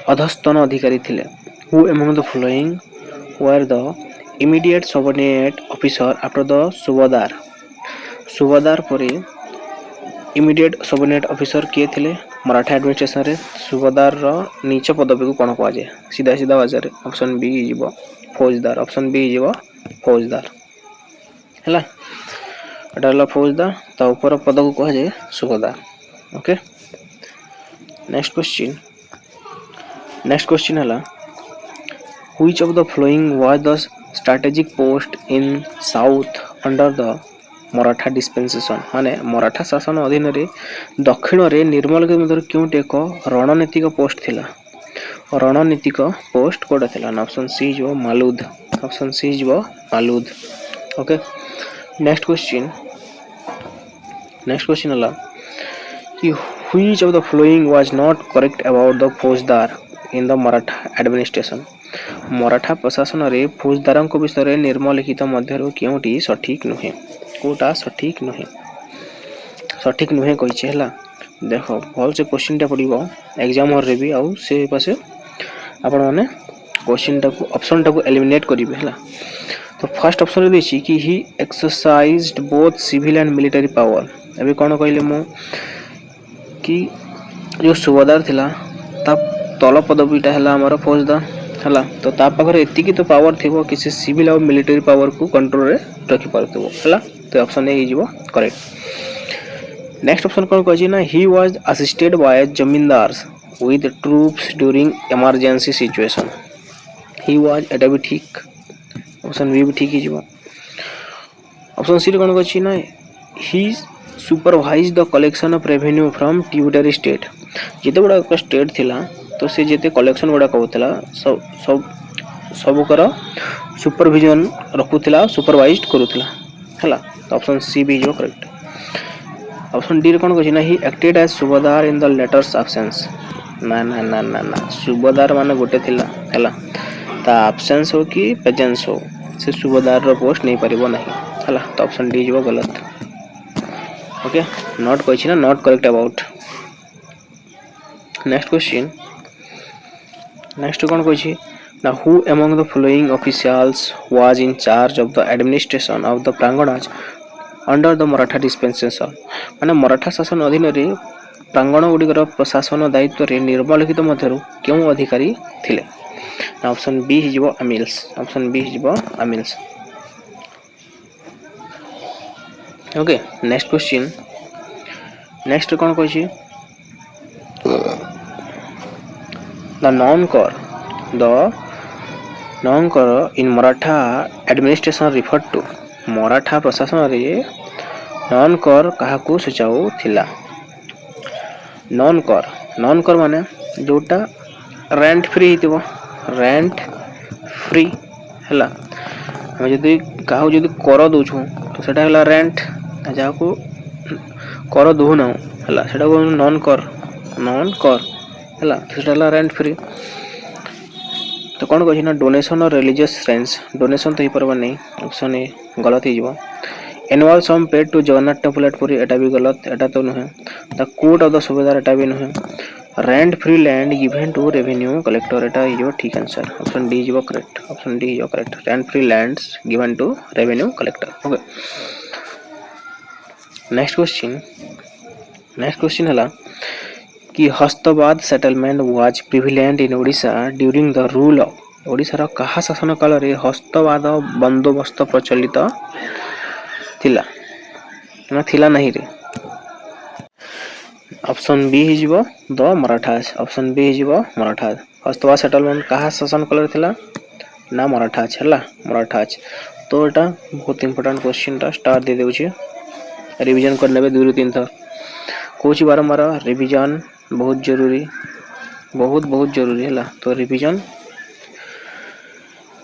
Speaker 1: अधस्तन अधिकारी थिले who among the following where the immediate subordinate officer after the सुबादार परे इमीडिएट सबऑर्डिनेट ऑफिसर किए थिले मराठा एडमिनिस्ट्रेशन रे सुबादार रो नीचे पदवी को कोन कहवा जाय सीधा बाजार ऑप्शन बी जीवो फौजदार ऑप्शन बी जीवो फौजदार हला एटाला फौजदार ता ऊपर पद को कह जाय सुबादार ओके नेक्स्ट क्वेश्चन हला which of the following was the strategic post in south under the Maratha dispensation माने मराठा शासन अधीन रे दक्षिण रे निर्मलिखित मध्यरु क्योंटे एक रणनीतिक पोस्ट थिला रणनीतिक पोस्ट कोडा थिला ऑप्शन सी जो मालूद ओके नेक्स्ट क्वेश्चन हला कि which of the following was not correct about the faujdar in the Maratha administration Maratha प्रशासन रे फौजदारन विषय रे निर्मलिखित मध्यरु क्योंटी सठिक नुहे कोटा सठिक नुहे कहिचे हला देखो भल से क्वेश्चन टा पडिबो एग्जाम और रे भी आउ से पासे आपण माने क्वेश्चन टा को ऑप्शन टा को एलिमिनेट करिवे हला तो फर्स्ट ऑप्शन रे देछि कि he exercised both civil and military power अबे कोन कहले मु कि जो सुबादार थिला ता तल पदवीटा हला हमर फौजदार हला तो ता पाखरे एति की तो पावर थिबो कि सिविल और मिलिटरी पावर को कंट्रोल रे रखि परथबो हला तो ऑप्शन ए हिजबो करेक्ट नेक्स्ट ऑप्शन कोन कहछि ना he was assisted by zamindars with troops during emergency situation he was एटा भी ठीक ऑप्शन बी भी ठीक ही जीवो। ऑप्शन सी रे कोन अछि ना he supervise the collection of revenue from tributary state. जेते बड़ा स्टेट थिला तो से जेते कलेक्शन बड़ा कहउतला सब सब सब कर सुपरविजन रखुतला सुपरवाइज करूतला हला। तो ऑप्शन सी भी जो करेक्ट। ऑप्शन डी रे कोन कहछि ना he acted as subedar in the latter's absence. ना ना ना ना ना सुबेदार माने गोटे थिला हला ता एब्सेंस हो कि प्रेजेंस हो से सुबेदार रो पोस्ट नहीं परिबो नहीं हला। तो ऑप्शन डी जो गलत। ओके नॉट कहछि ना not correct about. Next question next कोन कहछि ना who among the following officials was in charge of the administration of the parganas under the Maratha dispensation. माने मराठा शासन अधीन रे प्रांगण गुड़िकर प्रशासन दायित्व रे निर्मलिखित मध्यरु केउ अधिकारी थिले। ऑप्शन बी हिजबो अमिल्स। ऑप्शन बी हिजबो amils. Okay next question next कोन कहछि the nankar in Maratha administration refer to. Maratha प्रशासन रे नॉन कर काहाकू सूचाऊ थिला। नॉन कर माने जोटा रेंट फ्री हितबो रेंट फ्री हला। हम जदी काहू जदी कर दोछु तो सेटा हला रेंट जाको कर दो ना हला सेटा को नॉन कर हला सेटा हला रेंट फ्री। तो कौन कहछि ना डोनेशन और रिलीजियस श्राइन्स डोनेशन तो ही परबा नहीं ऑप्शन ए गलत ही जीवो। Annual sum paid to Jagannath temple at Puri एटा भी गलत एटा तो नहे। The court of the subedar एटा भी नहे। Rent free land given to revenue collector एटा इज ठीक answer. Option D is correct. Option D is correct rent free lands given to revenue collector. Okay next question हला कि hastabud settlement was prevalent in Odisha during the rule of Odisha रो कहा शासन काल रे हस्तवाद बंदोबस्त प्रचलित थिला ना थिला नहीं रे। ऑप्शन बी हिजबो द मराठास। ऑप्शन बी हिजबो मराठास। हस्तवाद सेटलमेंट कहा शासन काल रे थिला ना मराठास हला मराठास। तो एटा बहुत इंपोर्टेंट क्वेश्चन ता स्टार दे देउची रिवीजन कर नेबे 2 ରୁ 3 थर कोच बारंबार रिवीजन बहुत जरूरी बहुत जरूरी है। तो रिवीजन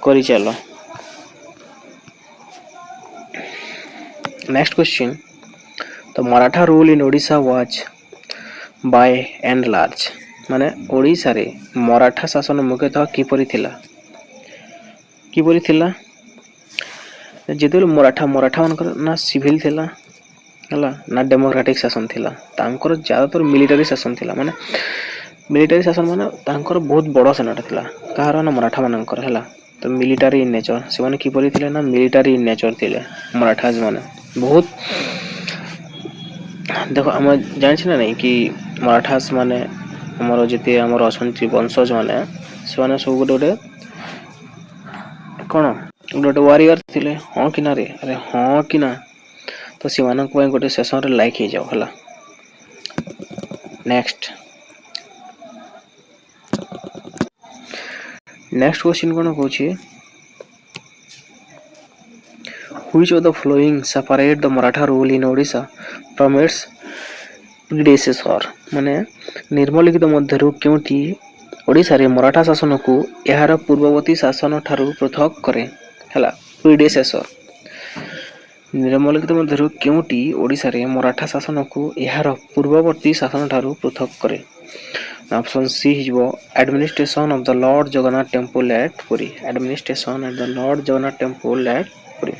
Speaker 1: करी चलो। नेक्स्ट क्वेश्चन तो Maratha rule in Odisha was by and large माने ओडिशा रे मराठा शासन मुख्यतः किपरि थिला जेते मराठा मानकर ना सिविल थिला हला ना डेमोक्रेटिक शासन थिला तांकर ज्यादातर मिलिटरी शासन थिला माने मिलिटरी शासन माने तांकर बहुत बड़ सेनाटा थिला कहार ना मराठा मानकर हला। तो मिलिटरी इन नेचर से माने किपरि थिले ना मिलिटरी इन नेचर थिले मराठाज माने बहुत। देखो हम जानि ना नहीं कि मराठास माने हमर जते हमर असंति वंशज माने से माने सब गोटे कोन गोटे वॉरियर थिले हां कि ना रे अरे हां कि ना। तो सीमान गोटे सेसन लाइक हो जाओ हला। नेक्स्ट क्वेश्चन कोन कहछि which of the following separate the Maratha rule in Odisha from its predecessor माने निर्मलिखित मध्यरु केउटी ओडिशा रे मराठा शासन को यार पूर्ववर्ती शासन ठारू पृथक करे हला। प्रीडेसेसर निर्मलिखित मध्यरु केउटी ओडिशा रे मराठा शासन को यार पूर्ववर्ती शासन ठारू पृथक करे। ऑप्शन सी हिजबो administration of the lord Jagannath temple at Puri. Administration at the lord Jagannath temple at Puri.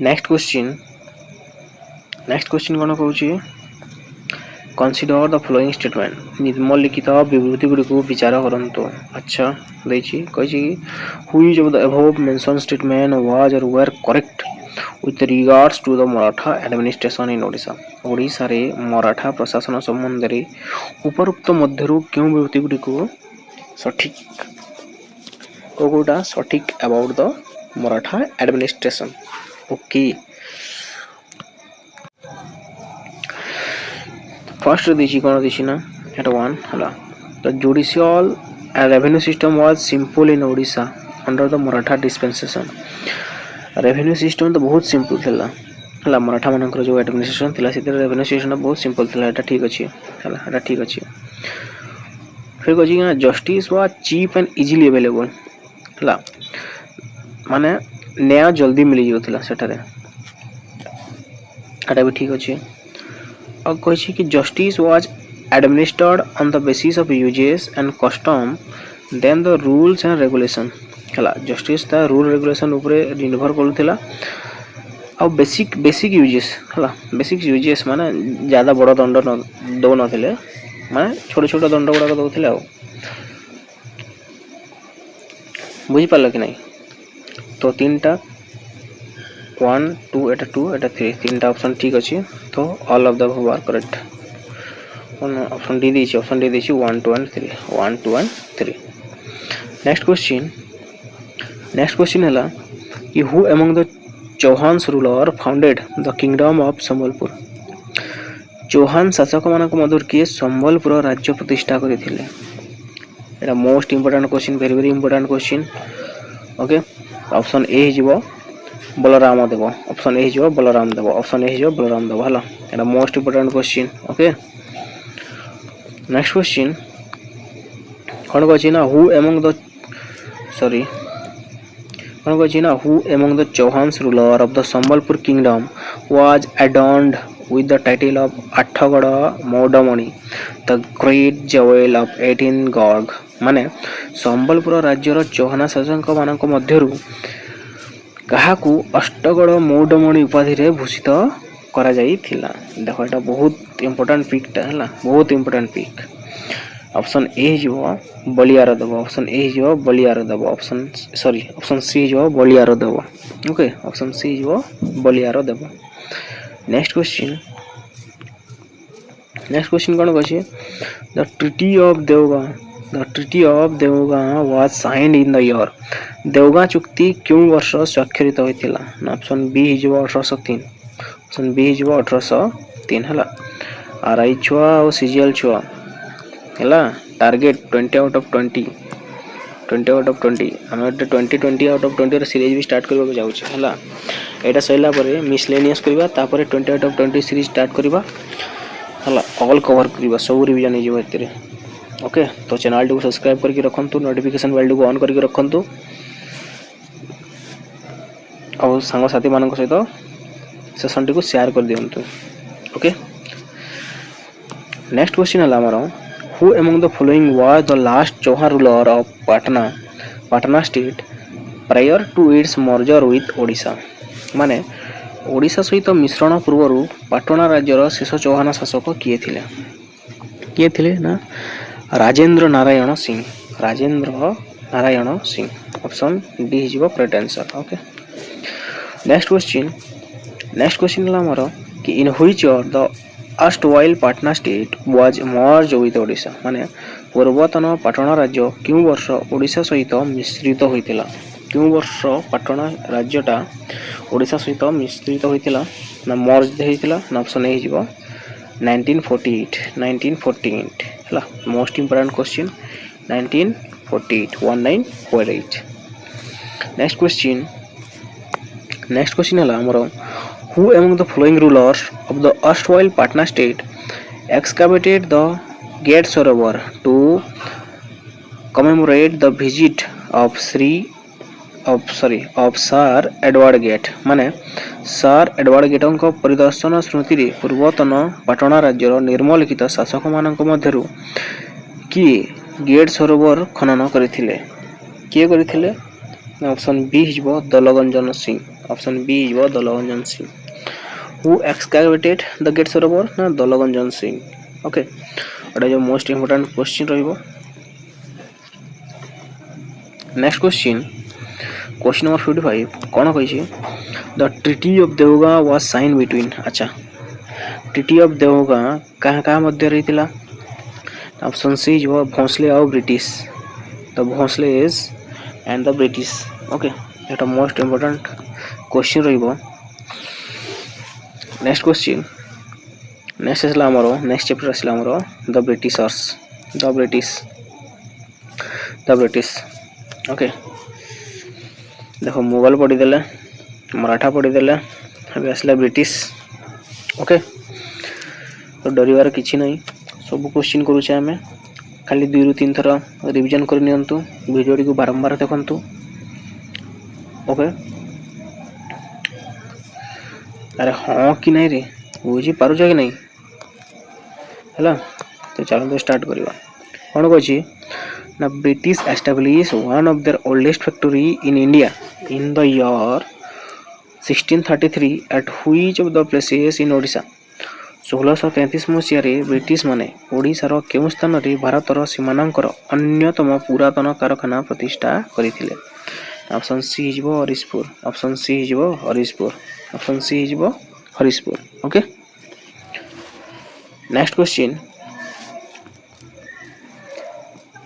Speaker 1: Next question कोन कहउची कंसीडर द फ्लोइंग स्टेटमेंट निम्नलिखित विवृत्ति गुडी को विचार करंतो। अच्छा देछि कहछि which of the above mention statement was or were correct with regards to the Maratha administration in Odisha। Odisha रे मराठा प्रशासन संबंध रे उपरोक्त मध्यरु केउ विवृत्ति गुडी को सठिक कोगोटा सठिक about the Maratha administration. Okay first देछि कोन देछि ना एट 1 हला। The judicial revenue system was simple in Odisha under the Maratha dispensation. Revenue system तो बहुत सिंपल थिला हला मराठा मानकर जो एडमिनिस्ट्रेशन थिला से रेवेन्यू सिस्टम बहुत सिंपल थिला एटा ठीक अछि हला एटा ठीक अछि। फिर कहछि कि जस्टिस वा चीप एंड इजीली अवेलेबल हला माने न्याय जल्दी मिल जाउथिला सेठारे एटा भी ठीक अछि। और कहछि कि justice was administered on the basis of uses and custom then the rules and regulation हला जस्टिस ता रूल रेगुलेशन ऊपर निर्भर करूथिला और बेसिक यूजेस हला बेसिक यूजेस माने ज्यादा बड़ दंड न दो नथिले माने छोट छोट दंड गुडा दउथिले आ बुझि पाल कि नहीं। तो तीनटा 1 2 एटा 2 एटा 3 तीनटा ऑप्शन ठीक अछि। तो all of the above are correct. Option D दिछि 1 2 and 3 1 2 and 3। नेक्स्ट क्वेश्चन हला कि who among the Chauhans ruler founded the kingdom of Sambalpur. Chauhan शासक मानक मधुर किए संबलपुर राज्य प्रतिष्ठा करथिले। एटा most important question very important question okay. Option A हिजबो बलराम देव ऑप्शन ए हिजबो बलराम देव ऑप्शन ए हिजबो बलराम देव हला एटा most important question okay. Next question कौन कहछि ना हु अमंग द सॉरी कौन कहछि ना who among the Chauhans ruler of the Sambalpur kingdom was adorned with the title of Athagad Maudamani the great jewel of 18 garh. माने संबलपुर राज्यर चौहान शासक मानक मध्यरु काहाकू अष्टगड़ मौडमणि उपाधि रे भूषित करा जाई थिला। देखो एटा बहुत इंपोर्टेंट पिक टा हला बहुत इंपोर्टेंट पिक। ऑप्शन ए जो बलियार देव ऑप्शन ए जो बलियार देव ऑप्शन सी जो Baliar Dev okay option C जो बलियार देव। नेक्स्ट क्वेश्चन कौन कहछि the treaty of Deogaon was signed in the year. Deogaon चुक्ति क्यों वर्ष स्वाक्षरित होइतिला। ऑप्शन बी जो 1803 ऑप्शन बी जो 1803 हला। आरआई छुआ और सीजीएल छुआ हला टारगेट 20 आउट ऑफ 20 हम 20 आउट ऑफ 20 रे सीरीज भी स्टार्ट करबा जाउ छै हला। एटा सैला परे मिसलेनियस करबा तापरे 20 आउट ऑफ 20 सीरीज स्टार्ट करबा हला ऑल कवर करबा सब रिवीजन हे जेबो एतरे ओके। तो चैनल को सब्सक्राइब करके रखंतु नोटिफिकेशन बेल को ऑन करके रखंतु और संग साथी मानक सहित सेशन टी को शेयर कर दियंतु ओके। नेक्स्ट क्वेश्चन हला हमरो who among the following was the last Chauhan ruler of Patna state prior to its merger with Odisha. माने ओडिशा सहित मिश्रण पूर्व पाटना राज्यर शेष चौहान शासक किए थिले ना Rajendra Narayan Singh option D is correct answer okay. Next question हला हमरो कि in which year the erstwhile Patna state was merge with Odisha. माने पूर्वतन पाटना राज्य क्यों वर्ष ओडिशा सहित मिश्रित होइतिला। क्यों वर्ष पाटना राज्यटा ओडिशा सहित मिश्रित होइतिला ना मर्ज होइतिला ना ऑप्शन ए हिजबो 1948 हला most important question 1948 next question हला हमरो who among the following rulers of the erstwhile Patna state excavated the Gate Sarovar to commemorate the visit of Sir Edward Gate। माने सर एडवर्ड गेटों परिदर्शन स्मृति रे पूर्वतन पाटना राज्यर निर्मलिखित शासक मानक मध्यरु किए गेट सरोवर खनन करथिले किए ऑप्शन बी हिजबो दलगंजन सिंह ऑप्शन बी हिजबो Dalganjan Singh. Who excavated the great sarovar ना दलगंजन सिंह ओके। एटा जो मोस्ट इंपोर्टेंट क्वेश्चन रहिबो। नेक्स्ट क्वेश्चन नंबर 55 कोन कहै छै the treaty of Deogaon was sign between. अच्छा ट्रीटी ऑफ देवगां कहाँ मध्य रहितिला ऑप्शन सी जो भोंसले और British the Bhonsles and the British okay. एटा मोस्ट इंपोर्टेंट क्वेश्चन रहिबो। नेक्स्ट चैप्टर असला हमरो द ब्रिटिश ओके। देखो मुगल पढ़ीदे, मराठा पढ़ीदे, अभी आसला ब्रिटिश। ओके, तो डरबार किसी ना, सब क्वेश्चन करुचे आम, खाली 2 ରୁ 3 थर रिविजन करनी, वीडियो को बारंबार देखु। ओके, अरे हाँ कि नहीं रे, बुझी पारुछ कि नहीं है। तो चलो स्टार्ट करवा। कौन कही ना, British establish one of their oldest factory in India in the year 1633 eight which of the places in Odisha. 1633 Masih British माने ओडिशार केउं स्थान रे भारतर सीमानांकर अन्यतम पुरातन कारखाना प्रतिष्ठा करथिले। ऑप्शन सी हिजबो हरिशपुर, ऑप्शन सी हिजबो हरिशपुर, ऑप्शन सी हिजबो Harishpur. Okay, next question,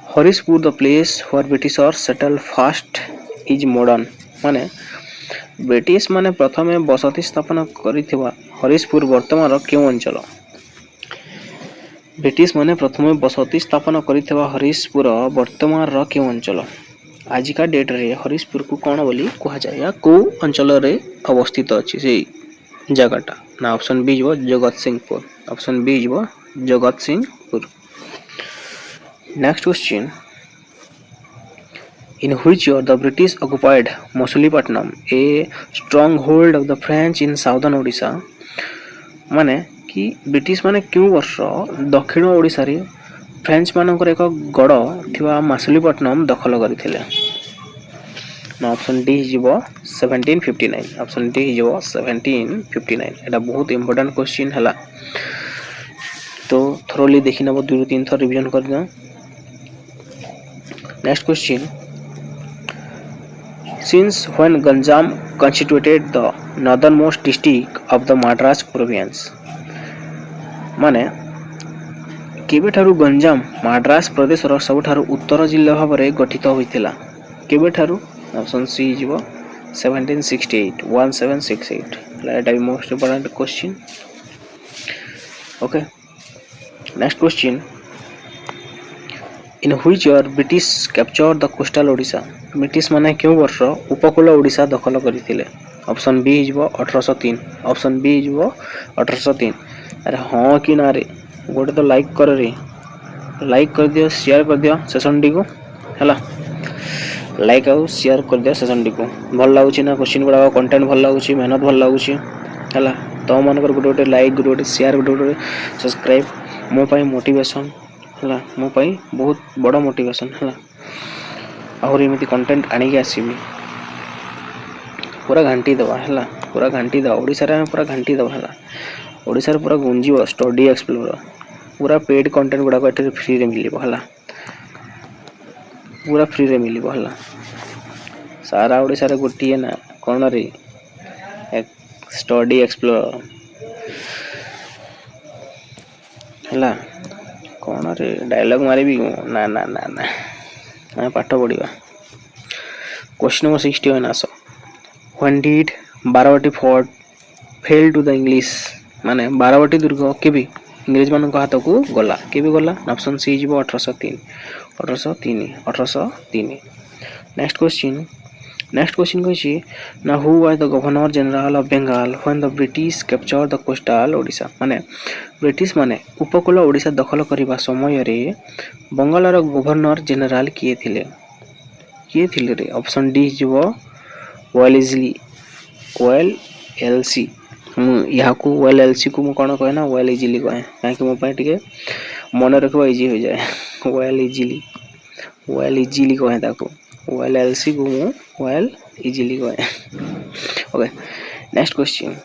Speaker 1: Harishpur the place where britishers settle first is modern. माने ब्रिटिश माने प्रथमे बसति स्थापन करिथिबा हरिशपुर वर्तमान केउं अंचल। ब्रिटिश माने प्रथमे बसति स्थापन करिथिबा हरिशपुर वर्तमान केउं अंचल। आजिका डेट रे हरिशपुर को कौन बोली कहा जाए या को अंचल रे अवस्थित अछि से जगहटा ना। ऑप्शन बी जो जगत सिंहपुर, ऑप्शन बी जो जगत Singhpur. Next question, in which year the British occupied Machilipatnam a strong hold of the French in southern Odisha. माने कि ब्रिटिश माने क्यों वर्ष दक्षिण ओडिशा रे फ्रेंच मानकर एक गड़ थिबा मछलीपट्टनम दखल करथिले। ऑप्शन डी हिजबो 1759, ऑप्शन डी हिजबो 1759। एटा बहुत इंपोर्टेंट क्वेश्चन हला, तो थोरली देखि नबो 2 ରୁ 3 थर रिवीजन कर दो। Next question, since when Ganjam constituted the northernmost district of the Madras province। माने केबे ठारू गंजाम माड्रास प्रदेश रो सबठारू उत्तर जिल्ला भाव में गठित होइथिला। केबे ठारू। ऑप्शन सी हिजबो 1768, 1768। एटा most important question. Okay, next question, in which year British capture the coastal Odisha. British माने क्यों वर्ष उपकूल ओडिशा दखल करथिले। ऑप्शन बी हिजबो 1803, ऑप्शन बी हिजबो 1803। अरे हाँ कि ना रे, गोटे तो लाइक कर रे, लाइक कर दियो, शेयर कर दियो सेशन डी को हला। लाइक आउ शेयर कर दियो सेशन डी को। भल लागुची ना क्वेश्चन गुडा, कंटेंट भल लागुची, मेहनत भल लागुची हला। तो मानकर गोटे गोटे लाइक, गोटे गोटे शेयर, गोटे गोटे सब्सक्राइब मो पाई मोटिवेशन हला, मो पाई बहुत बड़ मोटिवेशन हला। और एमती कंटेंट आनिक आसीबी, पूरा घंटी दवा हला, पूरा घंटी दवा। ओडिसा रे पूरा घंटी दवा हला। ओडिसा रे पूरा गुंजीबो स्टडी एक्सप्लोरर, पूरा पेड कंटेंट गुडा एटे फ्री रे मिलिबो हला, पूरा फ्री रे मिलिबो हला। सारा ओडिसा रे गोटिए ना कोन रे एक स्टडी एक्सप्लोरर हला। कोन रे डायलॉग मारिबी ना ना ना ना, आ पाठ पढिबा। क्वेश्चन नंबर 61 आसो, when did Barabati fort fell to the English. माने बारावटी दुर्ग केबी इंग्रेज मान हाथ को गला, केबी गला। ऑप्शन सी हिजबो 1803, 1803, 1803। नेक्स्ट क्वेश्चन, नेक्स्ट क्वेश्चन कहिछि ना, who was the governor general of Bengal when the British capture the coastal Odisha. माने ब्रिटिश माने उपकूल ओडिशा दखल करबा समय रे बंगाल रो गवर्नर जनरल किए थिले, किए थिले रे। ऑप्शन डी हिजबो वेलेस्ली, वेल एलसी। यहाँ को वेल एलसी को मु कौन कहे ना, वेल इजिली कहे, कहीं मो टे मन रखा इजी हो जाए। वेल इजिली, वेल इजिली कहे ताको, वेल एलसी को मु वेल इजिली कहे। Okay, next question,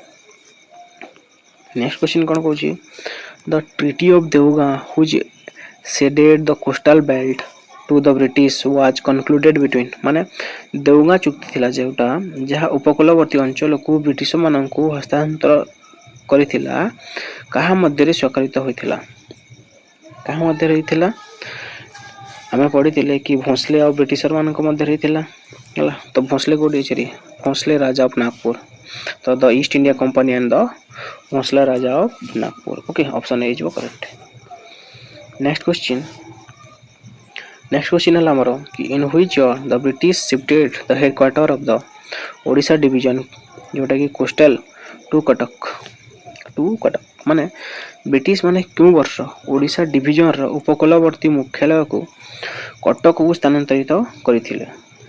Speaker 1: next question कौन कहूँ, the treaty of Deogaon which ceded the coastal belt to the British was concluded between. माने देवगां चुक्ति थिला जेउटा जहाँ उपकूलवर्ती अंचल को ब्रिटिश मान को हस्तांतर करिथिला, कहा मध्य रे स्वीकृत होइथिला, कहा मध्य रहिथिला। आमे पढिथिले कि भोसले और ब्रिटिशर मान को मध्य रहिथिला हला। तो भोसले कोडी छरी, भोसले राजा ऑफ नागपुर। तो the east India Company and the Bhosale Raja of Nagpur. Okay, option A is correct. Next question, next question है हमारा कि in which year the British shifted the headquarter of the Odisha division जोटा कि कोस्टल टू कटक माने ब्रिटिश माने क्यों वर्ष ओडिशा डिवीजन रो उपकूलवर्ती मुख्यालय को कटक को स्थानांतरित करथिले।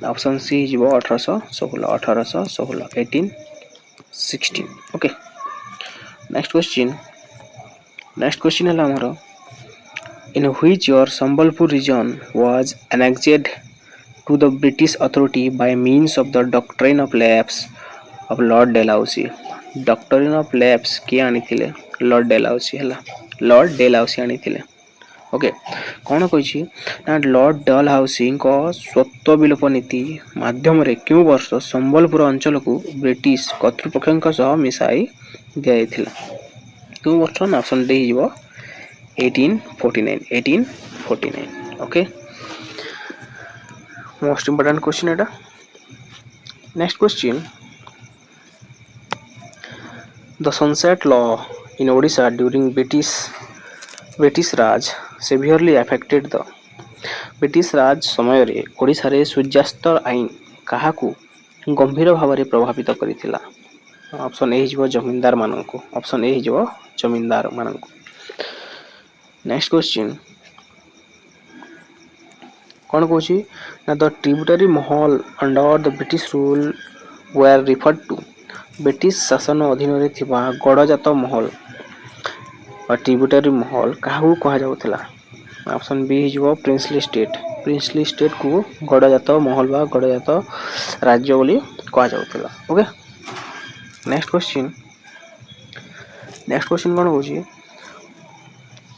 Speaker 1: ऑप्शन सी हिजबो 1816 1816। ओके नेक्स्ट क्वेश्चन है हमरो in which year Sambalpur region was annexed to the British authority by means of the doctrine of lapse of Lord Dalhousie। doctrine of lapse किए आनिथिले लॉर्ड डेलाउसी हला लॉर्ड डेलाउसी आनिथिले। ओके कौन कही ना Lord Dalhousie स्वत्व विलोप नीति माध्यम रे क्यों वर्ष संबलपुर अंचल को ब्रिटिश कर्तृपक्ष सह मिसाई दिया क्यों वर्ष ना ऑप्शन डी हिजबो 1849। ओके मोस्ट इंपोर्टेंट क्वेश्चन एटा। Next question the sunset law in Odisha during British Raj severely affected the British Raj समय रे ओडिशा रे सूर्यास्त आईन काहाकू गंभीर भाव में प्रभावित करिथिला। ऑप्शन ए हिजबो जमींदार माननकू ऑप्शन ए हिजबो जमींदार माननकू। नेक्स्ट क्वेश्चन कौन कहूँ ना the tributary Mahal under the British rule were referred to British शासन अधीन रे थिबा गड़जात महल ट्रिब्यूटरी महल काहू कहा जाउथला। ऑप्शन बी हिजबो प्रिंसली स्टेट को गड़जात महल बा गड़जात राज्य बोली कहा जाउथला। ओके नेक्स्ट क्वेश्चन कौन कहूँ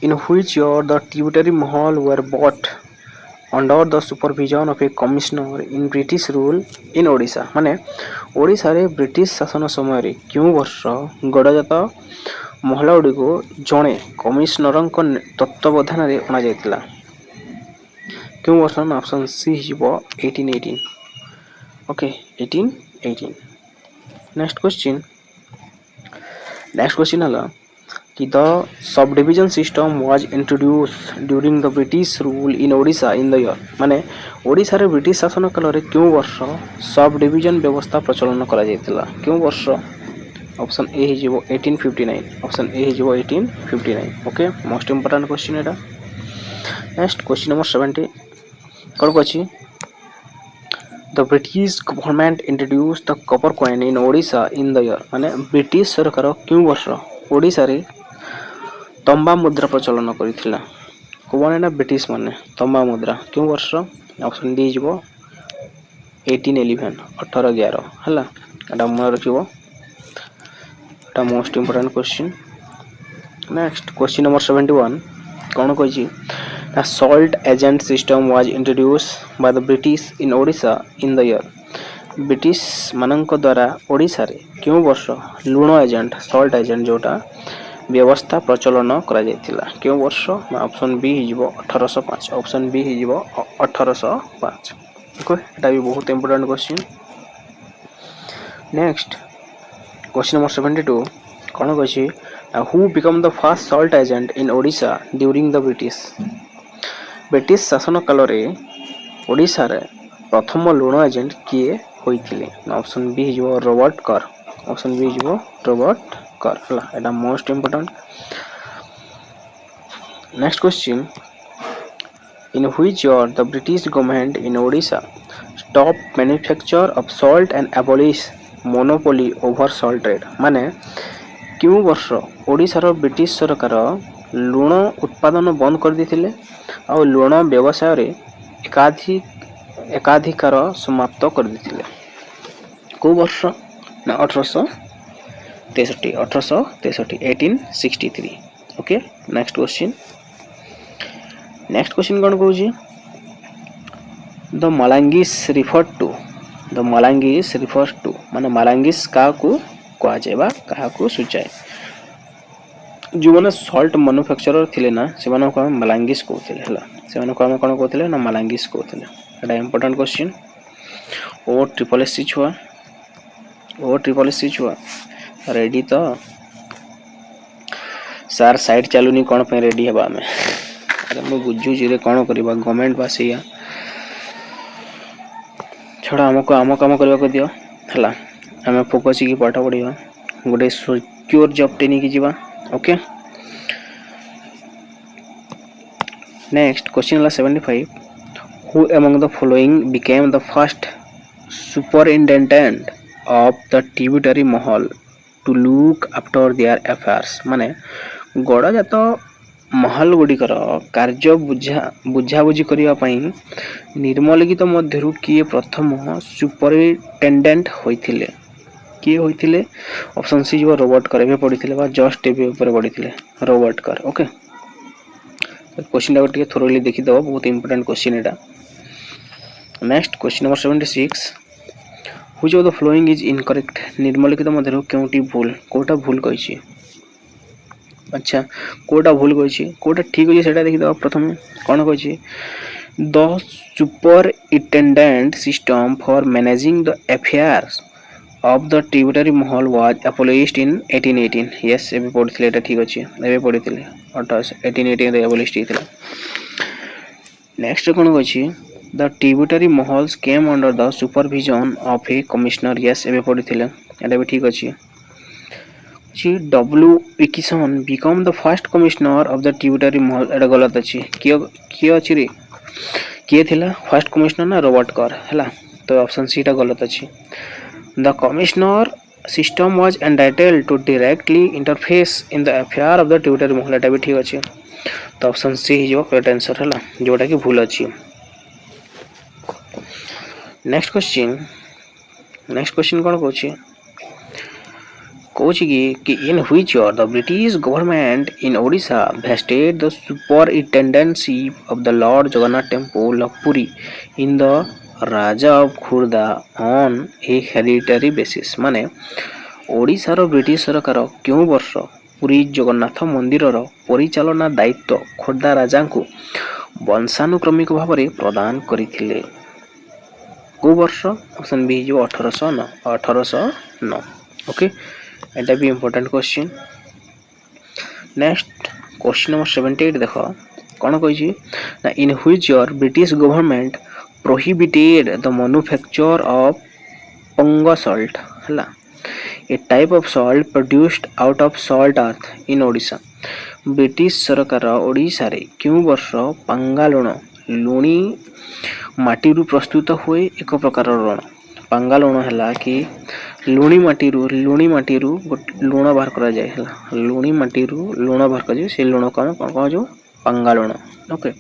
Speaker 1: in which year the tributary mahal were brought under the supervision of a commissioner in British rule in Odisha माने ओडिशा रे ब्रिटिश शासन समय रे क्यों वर्ष गड़जात महल गुड़ी को जड़े कमिश्नर तत्वावधान रे अणा जाइतिला क्यों वर्ष ना ऑप्शन सी हिजबो 1818। ओके 1818। नेक्स्ट क्वेश्चन हला कि the sub division system was introduced during the British rule in Odisha in the year माने ओडिशा रे ब्रिटिश शासन काल रे क्यों वर्ष सब डिवीजन व्यवस्था प्रचलन करा जाइतिला क्यों वर्ष ऑप्शन ए हिजबो 1859 ऑप्शन ए हिजबो 1859। ओके मोस्ट इंपोर्टेंट क्वेश्चन एटा। नेक्स्ट क्वेश्चन नंबर 70 कौन कहछि the British government introduced the copper coin in Odisha in the year माने ब्रिटिश सरकार क्यों वर्ष ओडिशा रे तंबा मुद्रा प्रचलन करिथिला कोने ना ब्रिटिश माने तंबा मुद्रा क्यों वर्ष ऑप्शन डी हिजबो 1811 हला एटा मन रखिबो एटा most important question. Next question number 71 कौन कहि the salt agent system was introduced by the British in Odisha in the year British मानक द्वारा ओडिशा रे क्यों वर्ष लुण एजेंट सॉल्ट एजेंट जोटा व्यवस्था प्रचलन करा जायतिला क्यों वर्ष ऑप्शन बी हिजबो 1805 ऑप्शन बी हिजबो 1805। ओके एटा भी बहुत important question. Next question number 72 कौन कहि who become the first salt agent in Odisha during the British शासन काल रे ओडिशा रे प्रथम लुण एजेंट किए होइथिले ऑप्शन बी हिजबो रॉबर्ट कर ऑप्शन बी हिजबो रॉबर्ट कर हला एटा most important. Next question in which year the British government in Odisha stop manufacture of salt and abolish monopoly over salt trade माने क्यों वर्ष ओडिशा रो ब्रिटिश सरकार लुण उत्पादन बंद कर देथिले आ लुण व्यवसाय रे एकाधिकार समाप्त कर देथिले को वर्ष ना 1863 1863। ओके नेक्स्ट क्वेश्चन कौन कहूँ द मलांगिस रिफर टू माने मलांगिस का कहा जाए क्या सूचाए जो मैंने सॉल्ट मैन्युफैक्चरर थिले ना से मलांगिस कहते हैं कौन कहते ना मलांगिस कहते हैं इंपोर्टेंट क्वेश्चन। ओ ट्रिपल एस सी छुआ रेडी तो सार साइड चलुनी कौन पे रेडी हवा में अरे मैं बुझू जी कौन करवा गवर्नमेंट बास या छड़ा आम काम करने को दियो हला आम फोकस की पाठ पढ़ा गोटे सिक्योर जॉब टे नहीं जीवा ओके। नेक्स्ट क्वेश्चन है 75 who among the following became the first superintendent of the tributary Mahal to look after their affairs माने गड़जात महल गुड़िकर कार्य बुझाबुझी करने निर्मलिखित मध्यरु किए प्रथम सुपरिटेंडेंट होइथिले किए होइथिले ऑप्शन सी जो रॉबर्ट कर एबे पढ़िथिले बा जस्ट एबे ऊपर पढ़िथिले रॉबर्ट कर ओके। क्वेश्चन टा टिके थोरली देखि दबो बहुत इंपोर्टेंट क्वेश्चन एटा। Next question number 76 which of the following is incorrect निर्मलिखित मध्यरु केउटी भूल कोटा भूल कहिछि अच्छा कोटा भूल कहिछि कोटा ठीक होछि सेटा देखि दबो प्रथम कोन कहिछि the superintendent system for managing the affairs of the tributary mahal was abolished in 1818 yes एबे पढिथिले एटा ठीक अछि एबे पढिथिले 1818 रे abolished हिथिला। नेक्स्ट कोन अछि the tributary mahals came under the supervision of a commissioner yes एबे पढिथिले एटा भी ठीक अछि। W Wilkinson become the first commissioner of the tributary mahal एटा गलत अछि कियो अछि रे किए थिला फर्स्ट कमिश्नर ना रॉबर्ट कर हैला तो ऑप्शन सी टा गलत अछि। The commissioner system was entitled to directly interface in the affair of the tributary mahal एटा भी ठीक अछि तो ऑप्शन सी जो करेक्ट आंसर हैला जोटा कि भूल अछि। नेक्स्ट क्वेश्चन कोन कोछि कि in which year the British government in Odisha vested the superintendency of the Lord Jagannath Temple of Puri in the Raja of Khurda on a hereditary basis माने ओडिशा रो British सरकार क्यों वर्ष पुरी जगन्नाथ मंदिर रो परिचालना दायित्व खोर्धा राजा को वंशानुक्रमिक भाव में प्रदान करिथिले को वर्ष ऑप्शन बी जो 1809 ओके एटा भी important question. Next question number 78 देखो कोन कहिछि ना in which year British government prohibited the manufacture of punga salt हला a type of salt produced out of salt earth in Odisha British सरकार ओडिशा रे क्यों वर्ष पंगा लुण लुणी माटी रु प्रस्तुत हुए एक प्रकार लुण पंगा लुण हला कि लुणी माटी रु लुण बाहर करा जाय हला लुणी माटी रु लुण बाहर करा जाय से लुण कोन जो पंगा लुण ओके।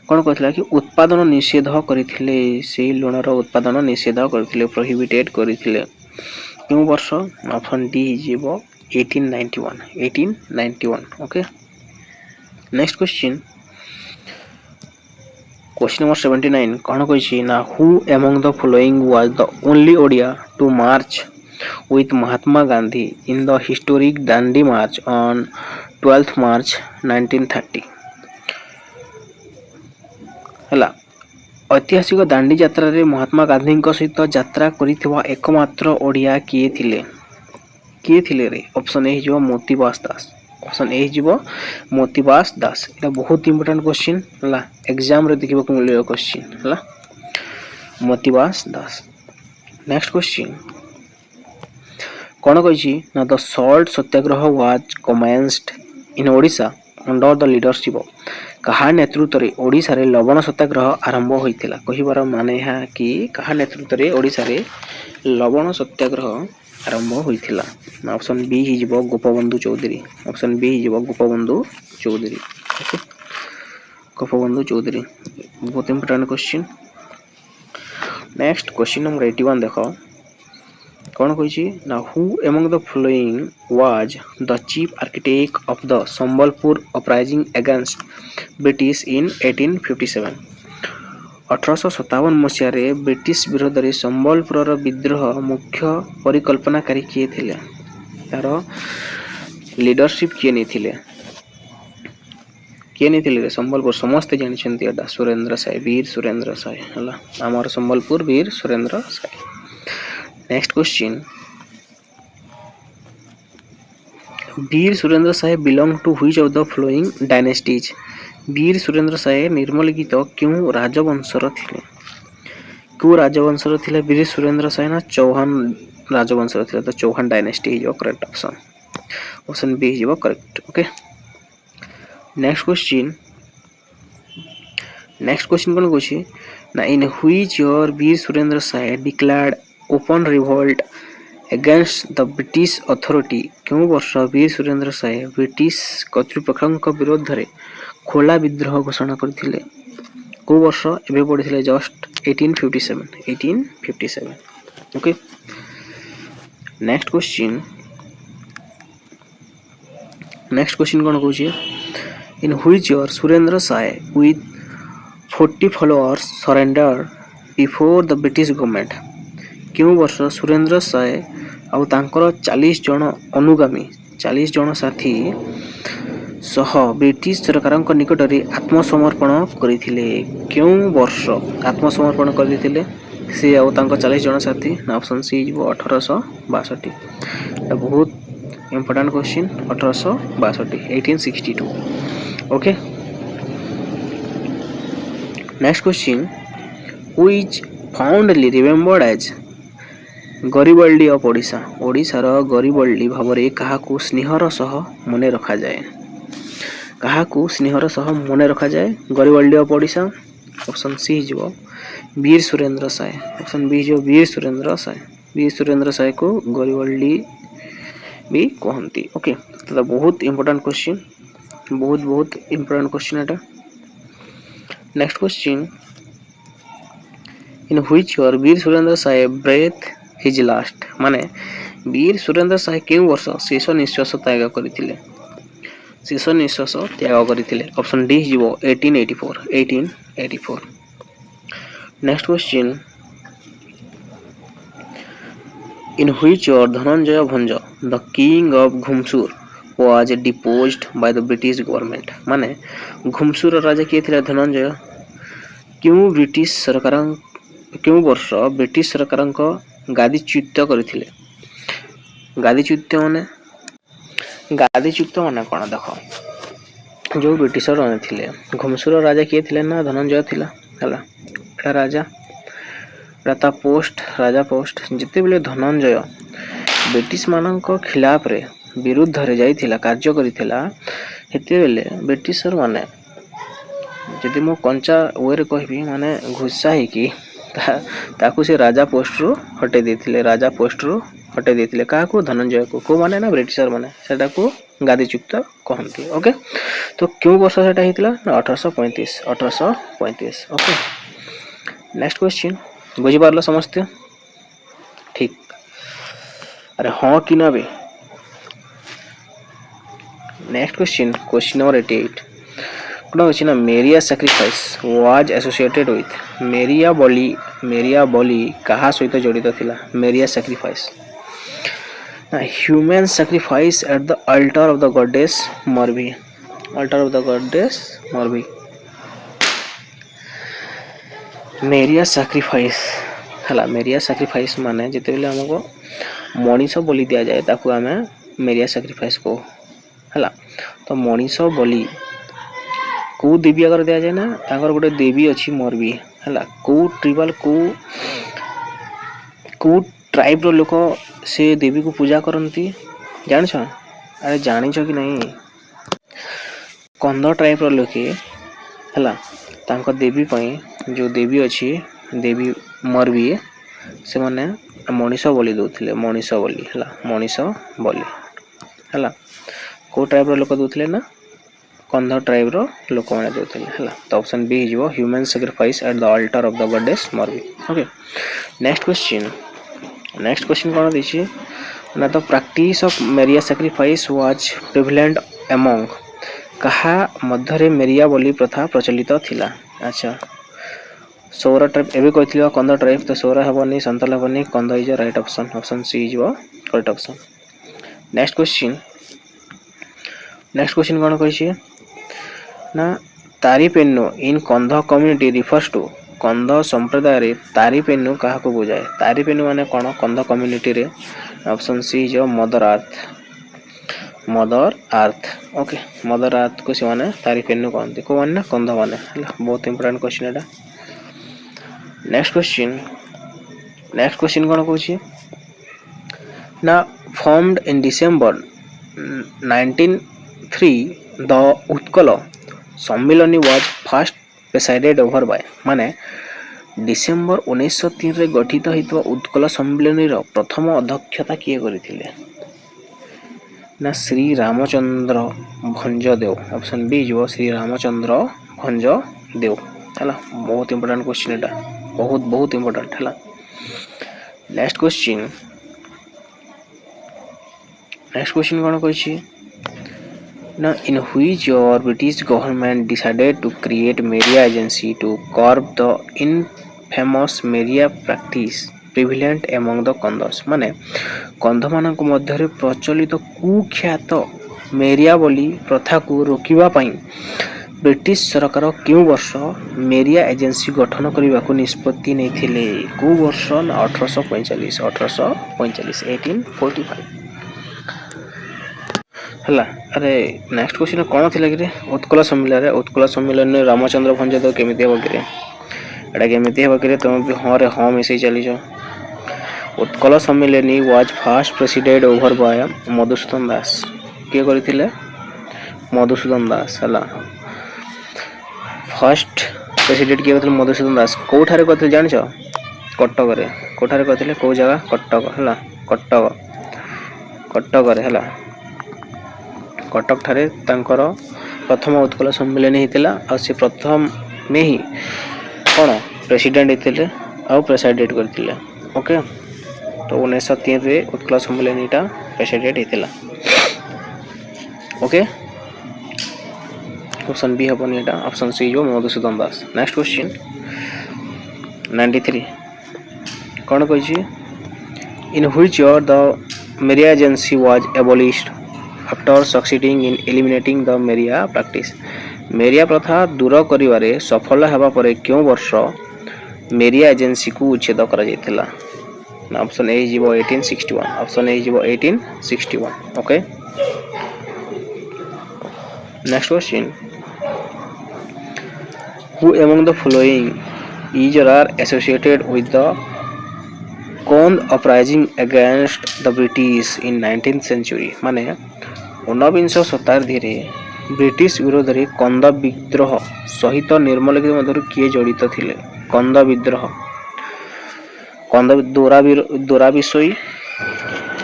Speaker 1: कोन कहथला कि उत्पादन निषेध करिथिले से लुणर उत्पादन निषेध करिथिले प्रोहिबिटेड करिथिले क्यों वर्ष ऑप्शन डी जीवो 1891 ओके। नेक्स्ट क्वेश्चन नंबर 79 कोन कहिछि ना who among the following was the only Odia to march with Mahatma Gandhi in the historic Dandi March on 12th March 1930 हला ऐतिहासिक दांडी यात्रा रे महात्मा गांधी सहित यात्रा करिथिबा एकमात्र ओडिया किए थिले रे ऑप्शन ए जो मोतीबास दास ऑप्शन ए जो मोतीबास दास एटा बहुत इंपोर्टेंट क्वेश्चन हला एग्जाम रे देखिबो मिलियो क्वेश्चन हला मोतीबास दास। नेक्स्ट क्वेश्चन कोन कहिछि ना the salt Satyagraha was commenced in Odisha under the leadership कहा नेतृत्व रे ओडिशा रे लवण सत्याग्रह आरंभ होइतिला कहिबार माने है कि कहा नेतृत्व रे ओडिशा रे लवण सत्याग्रह आरंभ होइतिला ऑप्शन बी हि जिवो गोपबंधु चौधरी ऑप्शन बी हि जिवो गोपबंधु चौधरी ओके गोपबंधु चौधरी बहुत important question. Next question number 81 देखो कोन कहिछि ना who among the following was the chief architect of the Sambalpur uprising against British in 1857 1857 मसिया रे ब्रिटिश विरोध रे संबलपुर रो विद्रोह मुख्य परिकल्पनाकारी किए थिले तार लीडरशिप किए नै थिले रे संबलपुर समस्त जानि छन्ती एटा सुरेंद्र साय वीर सुरेंद्र साय हला हमर Sambalpur Veer Surendra Sai. Next question Veer Surendra Sai belong to which of the following dynasties Veer Surendra Sai निर्मलिखित क्यों राजवंशर थिले को राजवंश थिले वीर सुरेंद्र साय ना चौहान राजवंश थिले तो चौहान डायनेस्टी जो करेक्ट ऑप्शन ऑप्शन बी जो करेक्ट ओके नेक्स्ट क्वेश्चन कोन कोछि ना in which year Veer Surendra Sai declared open revolt against the British authority क्यों वर्ष वीर सुरेंद्र साय ब्रिटिश कर्तृपक्षक विरोध रे खोला विद्रोह घोषणा करथिले को वर्ष एबे पड़िथिले जस्ट 1857 ओके नेक्स्ट क्वेश्चन कोन कोछि in which year Surendra Sai with 40 followers surrendered before the British government क्यों वर्ष सुरेंद्र साय आउ तांकर 40 जन अनुगामी 40 जन साथी सह ब्रिटिश सरकार निकट में आत्मसमर्पण करथिले क्यों वर्ष आत्मसमर्पण करथिले से आउ तांकर 40 जन साथी ऑप्शन सी जो 1862 এটা बहुत important question 1862 okay next question which fondly remembered as Garibaldi of Odisha ओडिशार गरिबल्डी भाबरे काहाकू स्नेहर सह मने रखा जाए काहाकू स्नेहर सह मने रखा जाए गरिबल्डी ऑफ ओडिशा ऑप्शन सी जो वीर सुरेंद्र साय ऑप्शन बी जो वीर सुरेंद्र साय को गरिबल्डी भी कहंती ओके तो बहुत इंपोर्टेंट क्वेश्चन बहुत इंपोर्टेंट क्वेश्चन एटा next question in which year Veer Surendra Sai breathed his last माने वीर सुरेंद्र साय केउ वर्ष शेष निश्वास त्याग करथिले ऑप्शन डी जीवो 1884 next question in which year Dhananjay Bhanj the king of Ghumsur was deposed by the British government माने घुमसूर राजा किए थिले धनंजय क्यों वर्ष ब्रिटिश सरकार गादीच्युत करथिले गादीच्युत माने कोन देखो जो ब्रिटिशर रहने थिले घुमसूर राजा किए थिले ना धनंजय थिला हला राजा राता पोस्ट राजा पोस्ट जिते बेले धनंजय ब्रिटिश मानक खिलाफ रे विरुद्ध रे जाइथिला कार्य करिथिला हेते बेले ब्रिटिशर माने जदि मो कंचा वे रे कहबी माने घुसा है कि ताकू से राजा पोस्ट रो हटे देथिले काकू धनंजय को माने ना ब्रिटिशर माने सेटा को गादीच्युत कहंती ओके तो क्यों वर्ष सेटा हितला 1835 ओके नेक्स्ट क्वेश्चन बुझी पारलो समझते ठीक अरे हां कि ना बे नेक्स्ट क्वेश्चन नंबर 88 कोन अछि ना मेरिया सैक्रिफाइस वाज एसोसिएटेड विथ मेरिया बलि कहा सहित जड़ित थिला Meriah sacrifice human sacrifice at the altar of the goddess मरवी मेरिया सैक्रिफाइस माने जते बेले हमको मनीष बलि दिया जाए ताकू हमें मेरिया सैक्रिफाइस को हला तो मनीष बलि को देवी अगर दिया जाए ना ताकर गोटे देवी अछि मरवी हला को ट्राइबल को ट्राइब रो लोक से देवी को पूजा करंती जान छ अरे जानि छ कि नहीं कंद ट्राइब रो लोके हला तांको देवी पई जो देवी अछि देवी मरवी से माने मनीष बलि दोथिले मनीष बलि हला को ट्राइब रो लोक दोथिले ना कंध ट्राइब रो लोक माने दोथिले हला तो ऑप्शन बी हिजो human sacrifice at the altar of the goddess मरवी ओके नेक्स्ट क्वेश्चन कोन दिछि ना तो practice of Meriah sacrifice was prevalent among कहा मध्य रे मेरिया बलि प्रथा प्रचलित थिला अच्छा सौरा ट्राइब एबे कहथिलो कंद ट्राइब तो सौरा हबनी संतल हबनी Kond is right option C is correct option next question कोन कहछि ना तारीपेन्नु इन कंध कम्युनिटी रिफर्स टू कंध संप्रदाय रे तारीपेन्नु कहा को बुझाए तारीपेन्नु माने कोन कंध कम्युनिटी रे option C is mother earth okay mother earth को से माने तारीपेन्नु कहंती को माने कंध माने बहुत इंपोर्टेंट क्वेश्चन एटा नेक्स्ट क्वेश्चन कौन कौन ना formed in December 1903 the Utkal Sammilani was first presided over by माने डिसेम्बर 1903 रे गठित होइतवा उत्कल सम्मिलनी रो प्रथम अध्यक्षता किए करिथिले ना श्री रामचंद्र भंजदेव ऑप्शन बी जो श्री रामचंद्र भंजदेव हला बहुत इंपोर्टेंट क्वेश्चन एटा बहुत इंपोर्टेंट हला नेक्स्ट क्वेश्चन कौन कही ना in which year British government decided to create Meriah agency to curb the infamous Meriah practice prevalent among the Kandhs माने कंध मानक मध्य प्रचलित कुख्यात मेरिया बोली प्रथा को रोकिबा पई ब्रिटिश सरकार क्यों वर्ष मेरिया एजेंसी गठन करने को निष्पत्ति नहीं थिले को वर्ष 1845 1845 हला अरे नेक्स्ट क्वेश्चन कौन थिला कि उत्कल सम्मेलन रे रामचंद्र भंजदेव केमिति हेबो कि एटा केमिति हेबो कि तुम भी हां रे हां मिसै चली जाओ Utkal Sammilani was first president over by Madhusudan Das के करथिले मधुसूदन दास हला फर्स्ट प्रेसिडेंट किए होते मधुसूदन दास कोठारे करथिले जानि छ कटक रे कोठारे करथिले को जगह कटक हला कटक रे हला कटक ठारे तांकर प्रथम उत्कल सम्मेलन हेतिला आ से प्रथम में ही कोन प्रेसिडेंट हेतिले आ प्रेसिडेंट करथिले ओके तो 1903 रे उत्कल सम्मेलन इटा प्रेसिडेंट हेतिला ओके ऑप्शन बी हबनी एटा ऑप्शन सी जो मधुसूदन दास नेक्स्ट क्वेश्चन 93 कोन कहि इन व्हिच ईयर द मेरिया agency was एबोलिश्ड after succeeding in eliminating the मेरिया प्रैक्टिस मेरिया प्रथा दूर करिवारे सफल हेबा परे क्यों वर्ष मेरिया एजेंसी को उच्छेद करा जायतिला ऑप्शन ए जीवो 1861 ऑप्शन ए जीवो 1861 okay next question who among the following is or are associated with the Conde uprising against the British in 19th century माने 19विंश शताब्दी रे ब्रिटिश विरोध रे कंद विद्रोह सहित निर्मलिखित मध्य किए जड़ित थिले कंद विद्रोह कंद दोरा विषय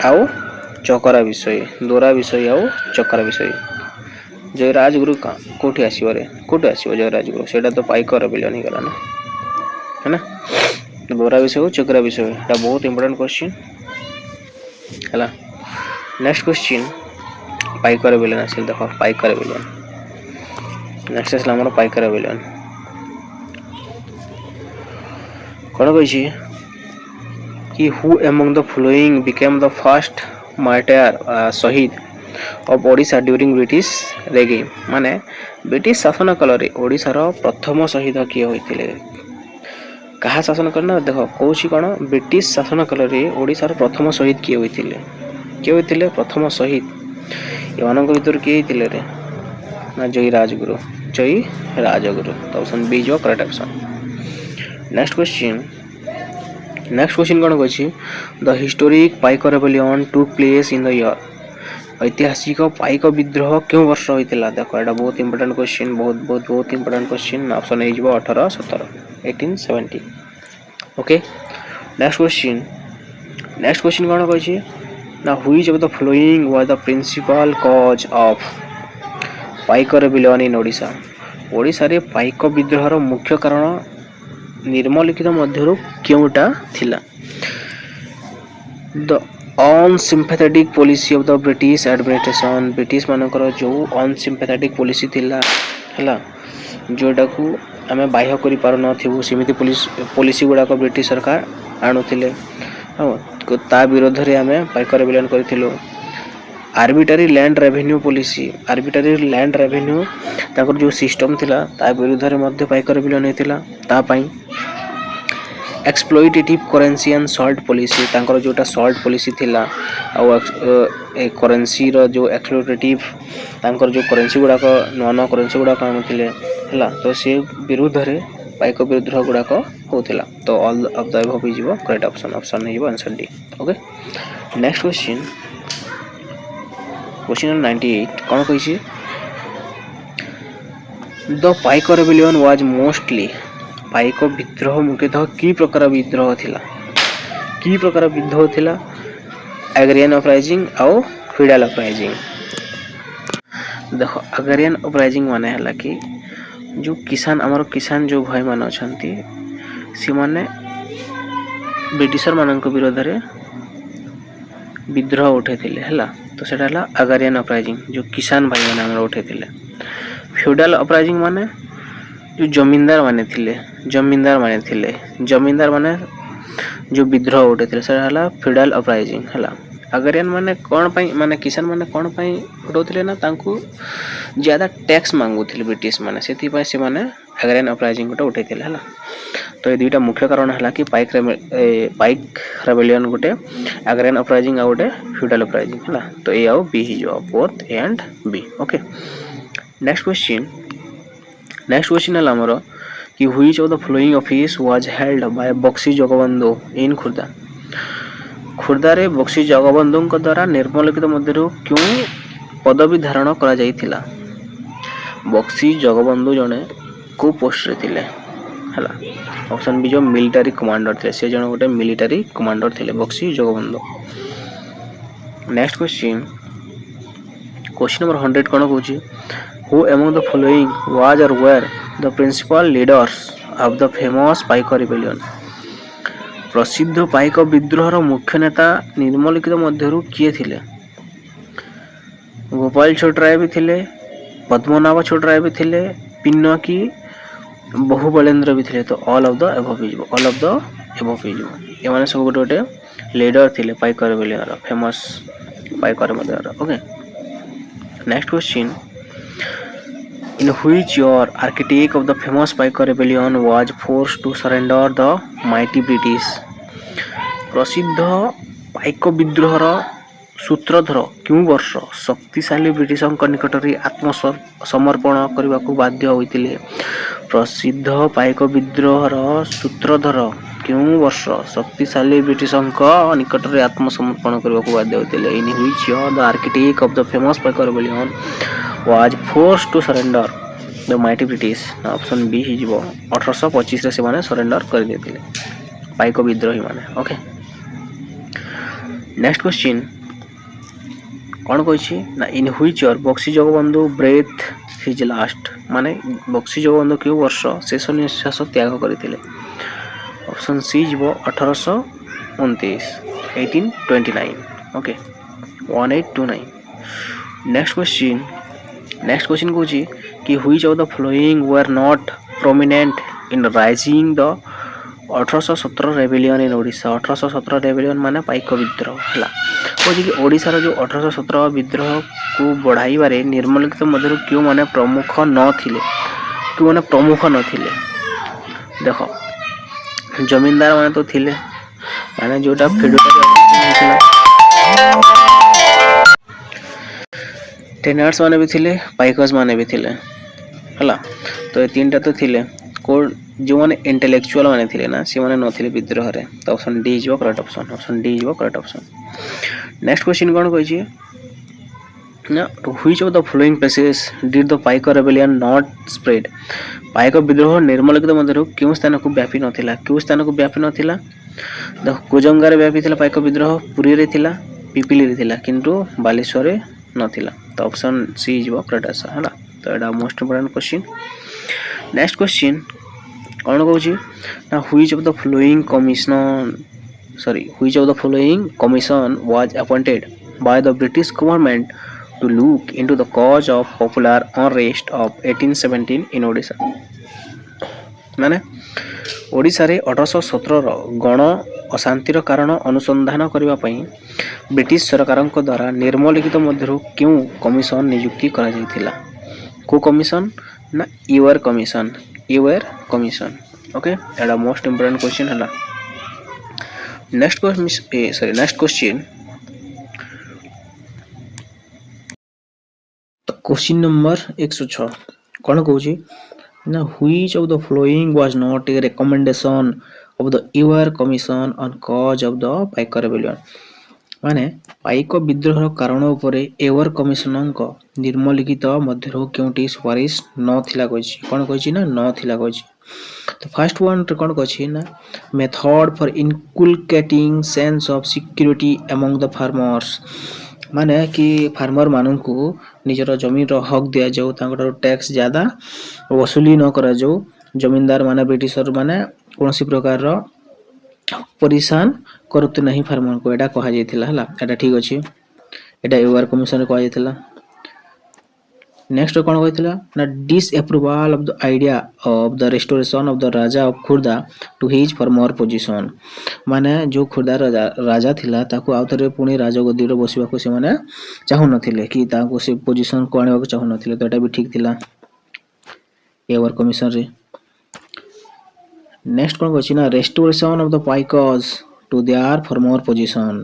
Speaker 1: आउ चकरा विषय दोरा विषय आउ चकरा विषय जय राजगुरु कोठी आसीबो जय राजगुरु सेटा तो पाइक रेबेलियन ही गला ना है ना दोरा विषय चकरा विषय एटा बहुत इंपोर्टेंट क्वेश्चन हला नेक्स्ट क्वेश्चन पाइक रेबेलियन आसिल देखो पाइक रेबेलियन नेक्स्ट आसला हमर पाइक रेबेलियन कोन कहि कि who among the following became the first martyr शहीद of Odisha during British regime माने ब्रिटिश शासन काल रे ओडिसा रो प्रथम शहीद किए होइतिले कहा शासन करना देखो कोछि कोन ब्रिटिश शासन काल रे ओडिसा रो प्रथम शहीद किए होइतिले प्रथम शहीद एमानक भीतर किए होइतिले रे ना जय राजगुरु तो ऑप्शन बी जो करेक्ट ऑप्शन नेक्स्ट क्वेश्चन कोन कोछि the historic Paik rebellion took place in the year ऐतिहासिक पाइक विद्रोह क्यों वर्ष होइतिला देखो एटा बहुत इंपोर्टेंट क्वेश्चन बहुत इंपोर्टेंट क्वेश्चन ऑप्शन ए जिवो 1870 ओके नेक्स्ट क्वेश्चन कोन कहै ना which of the following was the principal cause of Paik rebellion in Odisha रे पाइक विद्रोह रो मुख्य कारण निर्मलिखित मध्यरु क्योंटा थिला the unsympathetic policy of the British administration British मानकर जो अनसिम्पैथेटिक पॉलिसी थिला हला जोटा को आमे बाह्य करि पार न थिबु समिति पॉलिसी गुडा को ब्रिटिश सरकार आणुथिले ता विरोध रे आमे पाइक रेबेलियन करथिलो आर्बिट्ररी लैंड रेवेन्यू पॉलिसी ताकर जो सिस्टम थिला ता विरोध रे मध्य पाइक रेबेलियन हेतिला ता पई exploitative currency and salt policy तांकर जोटा सॉल्ट पॉलिसी थिला आ करेंसी रो जो एक्सप्लॉइटेटिव तांकर जो करेंसी गुडा को नवा करेंसी गुडा काणुथिले हला तो से विरोध रे पाइक विद्रोह गुड़ाक होता। तो ऑल ऑफ द अबव हो करेक्ट ऑप्शन ऑप्शन हो answer D. Okay next question question 98 कौन कही the Paik rebellion was mostly Paik विद्रोह मुख्यतः की प्रकार विद्रोह थिला की प्रकार विद्रोह थिला एग्रियन अपराइजिंग आउ फ्यूडल अपराइजिंग। देखो एग्रियन अपराइजिंग माने हला कि जो किसान आमर किसान जो भाई मान अछंती सी माने ब्रिटिशर मानक विरोध रे विद्रोह उठेथिले हला तो सेटा हला एग्रियन अपराइजिंग जो किसान भाई माने हमर उठेथिले। फ्यूडल अपराइजिंग माने जो जमींदार माने जो विद्रोह उठेथिले सेटा हला फ्यूडल अपराइजिंग हला। एग्रियन माने कोन पई माने किसान माने कोन पई उठौथिले ना तांकू ज्यादा टैक्स मांगुथिले ब्रिटिश माने सेति पई से माने एग्रियन अपराइजिंग गोटे उठेथिले हला। तो ये दुईटा मुख्य कारण हला कि पाइक रेबेलियन गोटे एग्रियन अपराइजिंग आ गोटे फ्यूडल अपराइजिंग हला। तो ए आउ बी ही जो both A and B. Okay next question हला हमरो कि which of the following office was held by Bakshi Jagabandhu in Khurda. Khurda रे बक्सी जगबंधु को द्वारा निर्मलिखित मध्यरु क्यों पदवी धारण करा जाइथिला। बक्सी जगबंधु जने को पोस्ट रे थिले हला। ऑप्शन बी जो मिलिटरी कमांडर थे से जन गोटे मिलिटरी कमांडर थे Bakshi Jagabandhu. Next question number 100 कौन कहूँ who among the following was or were the principal leaders of the famous Paik rebellion. प्रसिद्ध पाइक विद्रोहर मुख्य नेता निम्नलिखित मध्यरु किए थिले। गोपाल छोटराय भी थिले, पद्मनाभ छोटराय भी थिले, पिन्नकी बहुबलेन्द्र भी थिले। तो all of the above is all of the above is ये माने सब गोटे गोटे लीडर थिले Paik rebellion famous Paik rebellion. Okay next question in which year architect of the famous Paik rebellion was forced to surrender the mighty British. प्रसिद्ध पाइक विद्रोहर सूत्रधर क्यों वर्ष शक्तिशाली ब्रिटिश निकट में आत्मसमर्पण करने को बाध्य होइतिले। प्रसिद्ध पाइक विद्रोहर सूत्रधर क्यों वर्ष शक्तिशाली ब्रिटिश निकट में आत्मसमर्पण करने को बाध्य होइतिले। In which year the architect of the famous Paik rebellion was forced to surrender the mighty British. Option B ही जीवो 1825 रे से माने सरेंडर कर देतिले पाइक विद्रोही माने। ओके नेक्स्ट क्वेश्चन कौन कही ना in which year Baxi Jagabandhu breathed his last माने बक्सी जगबंधु क्यों वर्ष शेष निश्वास त्याग करते। ऑप्शन सी जीवो 1829 1829। ओके 1829। नेक्स्ट क्वेश्चन कहूँ कि which of the following were not prominent in rising the 1817 rebellion in Odisha. 1817 rebellion माने पाइक विद्रोह है कहे कि ओडिशार जो 1817 विद्रोह को बढ़ाइबारे निर्मलिखित मध्यरु क्यों माने प्रमुख नथिले क्यों माने प्रमुख नथिले। देखो जमींदार माने तो थिले माने जोटा फेडरल टेनर्स माने भी थिले पाइकर्स माने भी थिले हला। तो ये तीन टा तो थिले को जो माने इंटेलेक्चुअल माने थिले ना से माने नथिले विद्रोह रे। तो option D is correct option option D is correct option. Next question कौन कही ना which of the following places did the Paik rebellion not spread. Paik विद्रोह निर्मलिखित मध्यरु क्यों स्थान को व्यापी नथिला क्यों स्थान को व्यापी नथिला। देखो कुजंगा रे व्यापी थिला पाइक विद्रोह पुरी रे थिला पिपिली रे थिला किंतु बालेश्वर रे नथिला। तो option C is correct answer हला। तो एटा most important question. Next question कौन कहूँ ना which of the following which of the following commission was appointed by the British government to look into the cause of popular unrest of 1817 in Odisha। माने ओडिशा रे 1817 गण अशांतिर कारण अनुसंधान करबा पई ब्रिटिश सरकार द्वारा निर्मलिखित मध्यरु क्यों कमिशन नियुक्ति करा जायतिला। को कमिशन ना ईवर कमिशन। ओके एटा मोस्ट इंपोर्टेंट क्वेश्चन हला। नेक्स्ट क्वेश्चन क्वेश्चन नंबर 106 कौन कहूँ
Speaker 2: Now, which of the following was not a recommendation of the Ewer Commission on cause of the Paiko Rebellion? ମାନେ ପାଇକ ବିଦ୍ରୋହର କାରଣ ଉପରେ ଏୱର କମିଶନଙ୍କ ନିମ୍ନଲିଖିତ ମଧ୍ୟରୁ କେଉଁଟି ସୁପାରିଶ ନଥିଲା କହିଛି। କ'ଣ କହିଛି ନା ନଥିଲା କହିଛି। ତ ଫାର୍ଷ୍ଟ ୱାନ୍ରେ କ'ଣ କହିଛି ନା method for inculcating sense of security among the farmers, ମାନେ କି ଫାର୍ମର ମାନଙ୍କୁ ନିଜର ଜମିର ହକ୍ ଦିଆଯାଉ, ତାଙ୍କଠାରୁ ଟ୍ୟାକ୍ସ ज़्यादा वसूली न କରାଯାଉ, ଜମିଦାର ମାନେ ବ୍ରିଟିଶର ମାନେ କୌଣସି ପ୍ରକାରର ପରିଶାନ କରନ୍ତୁ ନାହିଁ ଫାର୍ମରକୁ, ଏଇଟା କୁହାଯାଇଥିଲା ହେଲା। ଏଇଟା ଠିକ ଅଛି, ଏଇଟା ଏୱାର କମିଶନରେ କୁହାଯାଇଥିଲା। ନେକ୍ସଟ କ'ଣ କହିଥିଲା ନା disapproval of the idea of the restoration of the raja of Khordha to his former position, ମାନେ ଯୋଉ ଖୋର୍ଦ୍ଧା ରାଜା ଥିଲା ତାକୁ ଆଉ ଥରେ ପୁଣି ରାଜଗଦିରେ ବସିବାକୁ ସେମାନେ ଚାହୁଁନଥିଲେ, କି ତାଙ୍କୁ ସେ ପୋଜିସନକୁ ଆଣିବାକୁ ଚାହୁଁନଥିଲେ। ତ ଏଟା ବି ଠିକ ଥିଲା ଏୱାର କମିଶନରେ। नेक्स्ट कौन कहछि ना restoration of the Paikas to their former position,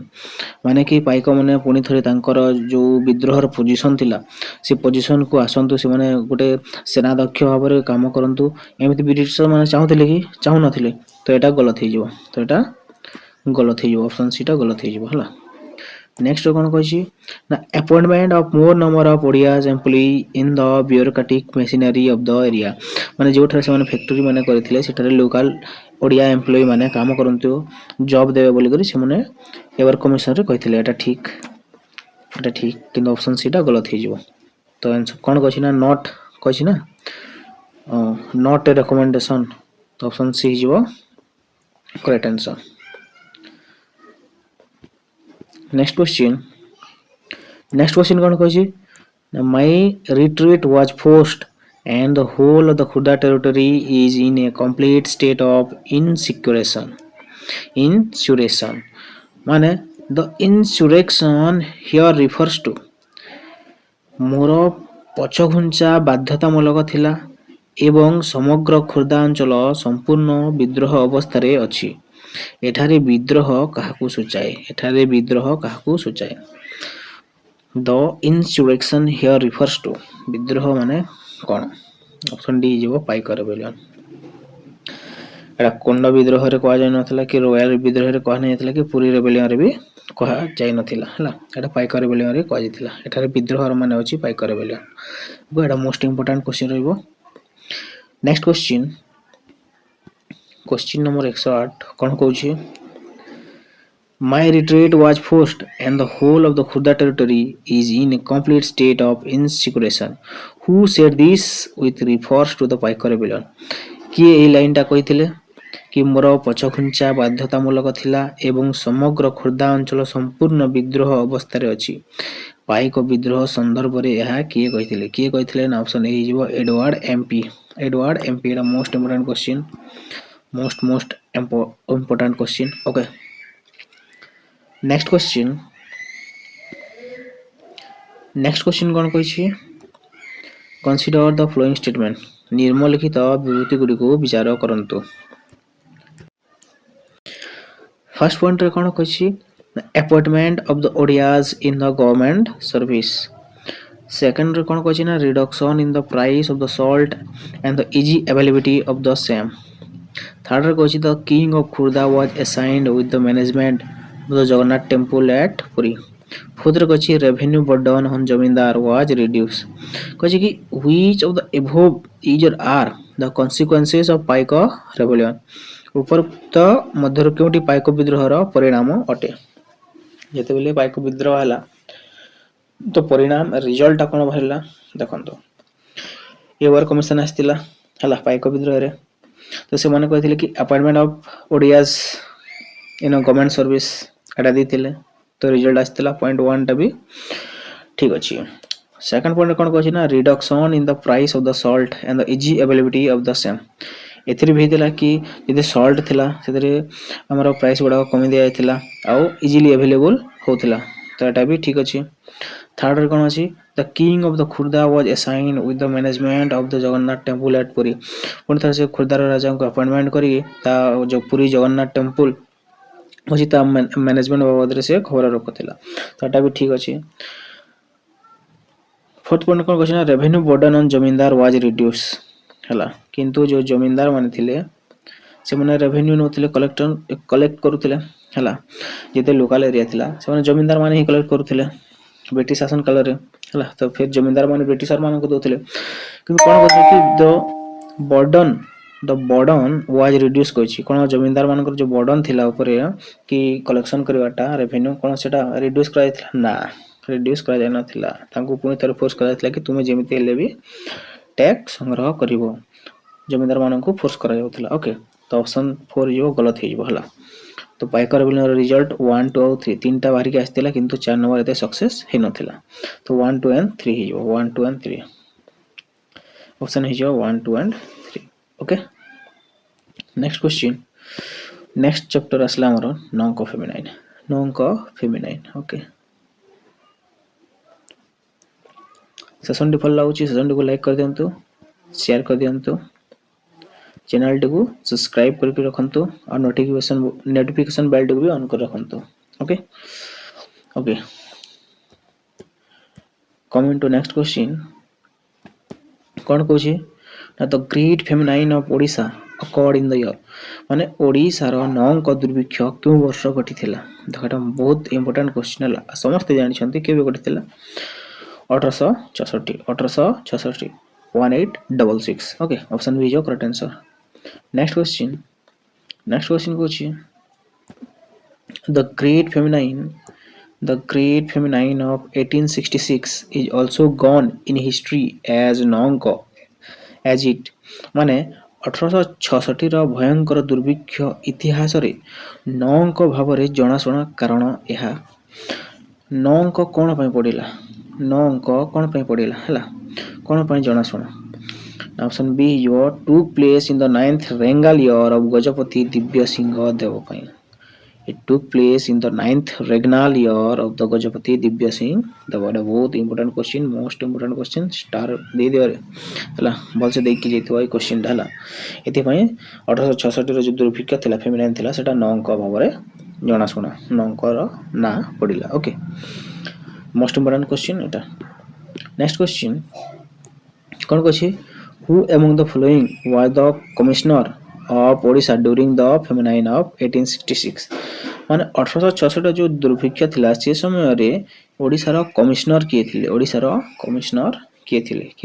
Speaker 2: माने कि पाइक माने पुणी थरे तांकर जो विद्रोहर पोजीशन थिला से पोजीशन को आसंतु, से माने गोटे सेनाध्यक्ष भाव में काम करंतु, एमिति ब्रिटिश माने चाहुथिले कि चाहु नथिले। तो एटा गलत हे जिवो, तो एटा गलत हे जिवो, ऑप्शन सी टा गलत हे जिवो हला। नेक्स्ट कौन कहछि ना appointment of more number of ओडियाज employee in the bureaucratic machinery of the area, माने जोठारे से माने फैक्ट्री माने करथिले सेठारे लोकल ओडिया एम्प्लॉई माने काम करंतु, जॉब देबे बोली करी से माने एवर कमिशन रे कहिथिले। एटा ठीक किंतु ऑप्शन सी टा गलत हे जिवो। तो आंसर कौन कहछि ना नॉट कहछि ना नॉट ए रिकमेंडेशन, तो ऑप्शन सी जिवो करेक्ट आंसर। नेक्स्ट क्वेश्चन कौन कहछि my retreat was forced and the whole of the Khurda territory is in a complete state of insurrection, माने the insurrection here refers to मोर पछघुंचा बाध्यतामूलक थिला एवं समग्र खुर्दा अंचल संपूर्ण विद्रोह अवस्था रे अछि। एठारे विद्रोह काहाकू सूचाए, एठारे विद्रोह काहाकू सूचाए। द इनसुरेक्शन हियर रिफर्स टू, विद्रोह माने कौन? ऑप्शन डी जीवो पाइक रेबेलियन। एटा कोंड विद्रोह रे कहा जाय नथला, कि रॉयल विद्रोह रे कहा नै नथला, कि पुरी रेबेलियन रे भी कहा जाय नथला हला। एटा पाइक रेबेलियन रे कहा जायतिला। एठारे विद्रोह माने अछि पाइक रेबेलियन। गो एटा मोस्ट इंपोर्टेंट क्वेश्चन रहइबो। नेक्स्ट क्वेश्चन नंबर 108 कोन कहूछि My retreat was forced and the whole of the Khurda territory is in a complete state of insurrection. Who said this with refers to the Paiko rebellion? किए एई line टा कहिथिले कि मोर पछखुंचा बाध्यतामूलक थिला एवं समग्र खुर्दा अंचल संपूर्ण विद्रोह अवस्था रे अछि। पाइक विद्रोह संदर्भ रे यहा किए कहिथिले ना ऑप्शन ए जिवो एडवर्ड एमपी। एटा most important question, most important question. Okay, next question कौन कहिछि कंसीडर द फ्लोइंग स्टेटमेंट, निम्नलिखित विवृत्ति गुडी को विचार करंतु। फर्स्ट पॉइंट रे कौन कहिछि appointment of the Odias in the government service. Second रे कौन कहिछि ना reduction in the price of the salt and the easy availability of the same. Third रे कहिछि the king of Khurda was assigned with the management the Jagannath temple at Puri. Fourth कछि revenue burden on zamindar was reduce. कछि कि which of the above is or are the consequences of Paik rebellion, उपरोक्त मध्य केउटी पाइक विद्रोहर परिणाम अटे। जेते बेले पाइक विद्रोह हला तो परिणाम रिजल्ट कोन भरला देखंतो। एवर कमिशन आस्तिला हला पाइक विद्रोह रे, तो से माने कहिथिले कि appointment of ओडियाज in government service एटा दिथिले, तो रिजल्ट आस्तिला 0.1 टा भी ठीक अछि। सेकंड पॉइंट कोन कहछि ना reduction in the price of the salt and the easy availability of the same. एथिरे भी थिला कि जदि सॉल्ट थिला सेतरे हमर प्राइस गुडा कमी दिया थिला आ इजीली अवेलेबल होथिला, तो एटा भी ठीक अछि। थर्ड रे कोन अछि the king of the Khurda was assigned with the management of the Jagannath temple at Puri. पुन थर से खुर्दार राजा को अपॉइंटमेंट करी ता जो पुरी जगन्नाथ टेंपल अछि ता मैनेजमेंट बाबद रे से खबर रखथिला, तो एटा भी ठीक अछि। फोर्थ पॉइंट कोन कहछि ना revenue burden on zamindar was reduce. हला किंतु जो जमींदार माने थिले से माने रेवेन्यू नोथिले कलेक्ट करूथिले हला जेते लोकल एरिया थिला से माने जमींदार माने ही कलेक्ट करूथिले ब्रिटिश शासन काल रे हला तो फिर जमींदार माने ब्रिटिशर मान को दोथिले किंतु कोन कहते कि द बर्डन वाज रिड्यूस कोछि कोन जमींदार मानकर जो बर्डन थिला ऊपर कि कलेक्शन करवाटा रेवेन्यू कोन सेटा रिड्यूस करा थिला ना रिड्यूस करा जाय नथिला तांको पुनी तर फोर्स करा थिला कि तुमे जेमिति हेले भी टैक्स संग्रह करिवो जमींदार मान को फोर्स करा जाउथिला ओके तो ऑप्शन 4 जो गलत हे होला तो पाइकर बिल रिजल्ट 1 2 और 3 तीनटा बाहरी के आस्तिला किंतु 4 नंबर एते सक्सेस हे नथिला तो 1 2 एंड 3 हे 1 2 एंड 3 ऑप्शन हे 1 2 and 3 okay next question next chapter असला हमर नॉन फेमिनाइन ओके सेशन टी भल लागुची सेशन को लाइक कर दियंतु शेयर कर दियंतु चैनल टी को सब्सक्राइब करके रखंतु और नोटिफिकेशन बेल को भी ऑन कर रखंतु okay okay coming to next question कौन कहूँ ना the great famine of Odisha occurred in the year माने ओडिशा रो नौंक दुर्भिक्ष क्यों वर्ष घटिथिला देखटा बहुत इंपोर्टेंट क्वेश्चन हला समस्त जानि छथि केबे घटिथिला 1866 1866 ओके ऑप्शन बी जो करेक्ट आंसर नेक्स्ट क्वेश्चन कुछ the great famine of 1866 is also gone in history as नौंक as it माने 1866 रो भयंकर दुर्भिक्ष इतिहास रे नौंक भाव रे जनाशुना कारण यह नौंक कोन पय पड़िला हला कोन पय जनाशुना ऑप्शन बी यो took place in the 9th regnal year of Gajapati Divya Singh देव पय It took place in the 9th regnal year of the Gajapati Divya Singh. The बहुत important question, most important question. Star दे दियो रे हला भल से देख के जेतवा ई क्वेश्चन डाला एते पय 1866 रो जो दुर्भिक्ष थिला फेमिनाइन थिला सेटा नौंक भाव रे जणा सुना नौंक रो ना पडिला ओके मोस्ट important question एटा नेक्स्ट क्वेश्चन कोन कहछि who among the following was the commissioner of Odisha during the famine of 1866 माने 1866 जो दुर्भिक्ष थिला से समय रे ओडिसा रो कमिश्नर किए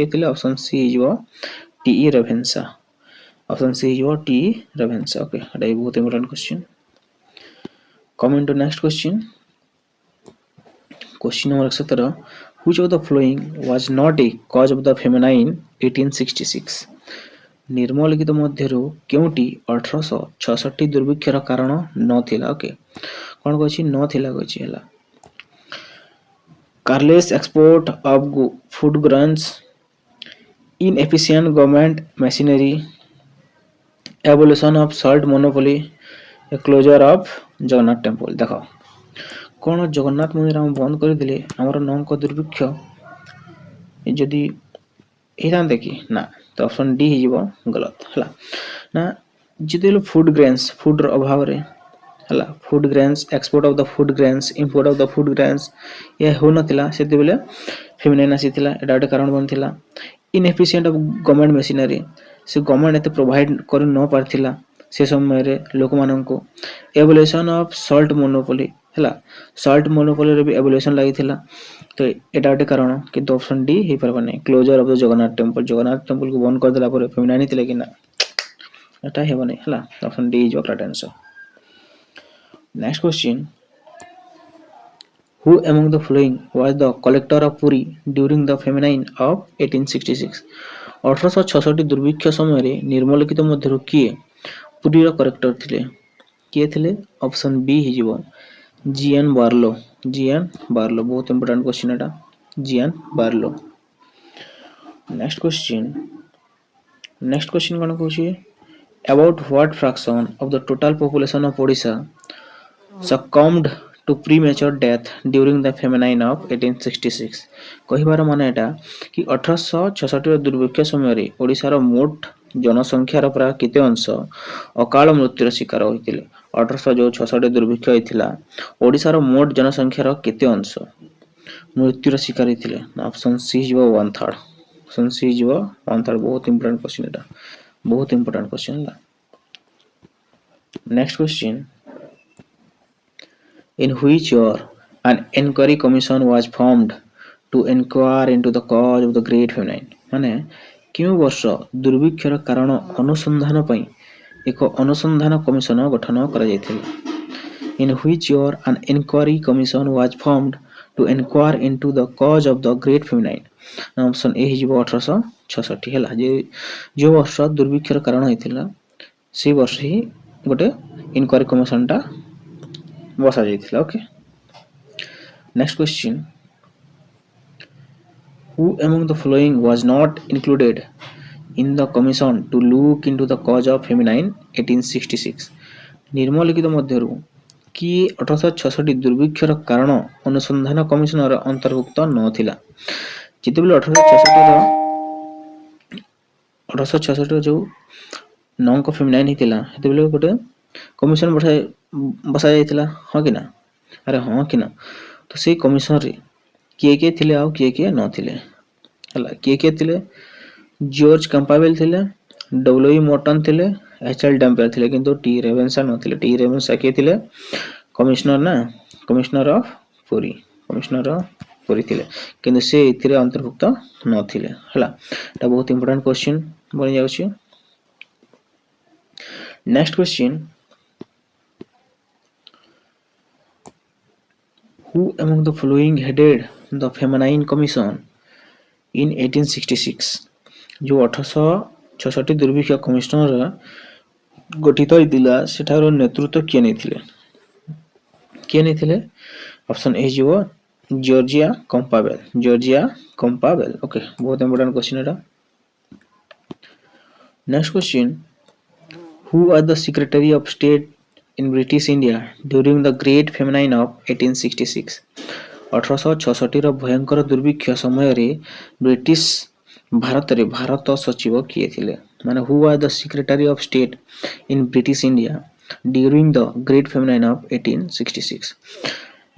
Speaker 2: थिले ऑप्शन सी जो टी रेवेन्सा ओके एटा बहुत important question coming to next question number 17 which of the following was not a cause of the famine 1866 निर्मलिखित मध्यरु केउटी 1866 दुर्भिक्षर कारण नथिला ओके कोन कहछि नथिला कहछि हला careless export of food grains inefficient government machinery abolition of salt monopoly closure of Jagannath temple देखो कोन जगन्नाथ मंदिर हम बंद कर दिले हमर नौंक दुर्भिक्ष जदी एरान देखि ना तो ऑप्शन डी हिजबो गलत हला ना जितेलो फूड ग्रेन्स फूड रो अभाव रे हला food grains export of the food grains import of the food grains ये हो नथिला सेते बेले फेमिनाइन आसीथिला एटा एटा कारण बनथिला इनएफिशिएंट ऑफ गवर्नमेंट मशीनरी से गवर्नमेंट एते प्रोवाइड कर न पारथिला से समय रे लोक मानन को एवोल्यूशन ऑफ सॉल्ट मोनोपोली हला सॉल्ट मोनोपोली रे भी एवोल्यूशन लागिथिला तो एटा एटा कारण किंतु ऑप्शन डी हे परबा नै closure of the Jagannath temple को बंद कर देला पर फेमिनाइन थिले कि ना एटा हेबो नै हला option D is correct answer next question who among the following was the collector of Puri during the famine of 1866 1866 दुर्भिक्ष समय रे निर्मलिखित मध्यरु किए पुरी रो कलेक्टर थिले किए थिले ऑप्शन बी हिजबो जीएन बार्लो बहुत इंपोर्टेंट क्वेश्चन एटा जीएन बार्लो नेक्स्ट क्वेश्चन कोन कहछि about what fraction of the total population of Odisha succumbed to premature death during the famine of 1866 कहिबार माने एटा कि 1866 दुर्भिक्ष समय रे ओडिसा रो मोट जनसंख्या रो प्राय केते अंश अकाल मृत्यु शिकार होइतिले 1866 दुर्भिक्ष होइतिला ओडिसा रो मोट जनसंख्या रो केते अंश मृत्यु शिकार होइतिले ऑप्शन सी हिजबो 1/3 ऑप्शन सी जो 1/3 बहुत इंपोर्टेंट क्वेश्चन एटा बहुत इंपोर्टेंट क्वेश्चन ला next question in which year an inquiry commission was formed to inquire into the cause of the great famine माने केउ वर्ष दुर्भिक्षर कारण अनुसंधान पई एक अनुसंधान कमिशन गठन करा जायथिला in which year an inquiry commission was formed to inquire into the cause of the great famine option A हिजो 1866 हैला जे जो वर्ष दुर्भिक्षर कारण होइथिला से वर्ष ही गोटे इनक्वायरी कमिशन टा बसा जायथिला okay next question who among the following was not included in the commission to look into the cause of famine 1866 निम्नलिखित मध्यरु कि 1866 दुर्भिक्षर कारण अनुसंधान कमिशन अंतर्भुक्त नथिला जेतेबेले 1866 जो नंक फेमिनाइन हितिला हेतेबेले गोटे कमिशन बसा जायतिला हां कि ना अरे हां कि ना तो से कमिशन रे के थिले आ के न थिले हला के थिले जॉर्ज कैंपबेल थिले डब्ल्यू मॉर्टन थिले एचएल डैम्पियर थिले किंतु टी रेवेंसा न थिले टी रेवेंसा के थिले कमिश्नर ऑफ पुरी थिले किंतु से इथिरे अंतर्भुक्त न थिले हला एटा बहुत इंपोर्टेंट क्वेश्चन बनि जाउछि next question who among the following headed the famine commission in 1866 जो 1866 दुर्भिक्ष कमिशनर गठित होइतिला सेठारो नेतृत्व किए नै थिले ऑप्शन ए जो जॉर्जिया कंपाबेल ओके बहुत इंपोर्टेंट क्वेश्चन एटा next question who are the secretary of state in British India during the Great Famine of 1866 1866 रो भयंकर दुर्भिक्ष समय रे ब्रिटिश भारत सचिव किए थिले माने who are the secretary of state in British India during the Great Famine of 1866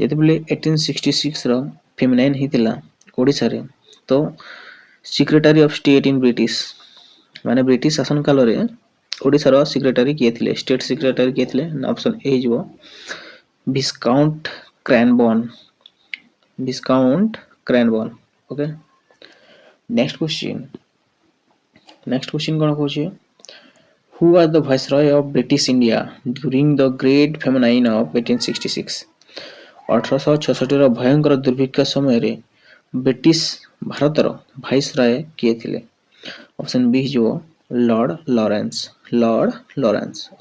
Speaker 2: जेतेबेले 1866 रो फेमिनाइन हितिला ओडिसा रे तो secretary of state in British माने ब्रिटिश शासन काल रे ओडिसा रो सेक्रेटरी किए थिले स्टेट सेक्रेटरी किए थिले ऑप्शन ए जो viscount Cranborne okay next question कोन कहूची who are the viceroy of British India during the great famine of 1866 1866 रो भयंकर दुर्भिक्ष समय रे ब्रिटिश भारत रो वाइसरॉय किए थिले ऑप्शन बी जो लॉर्ड लॉरेंस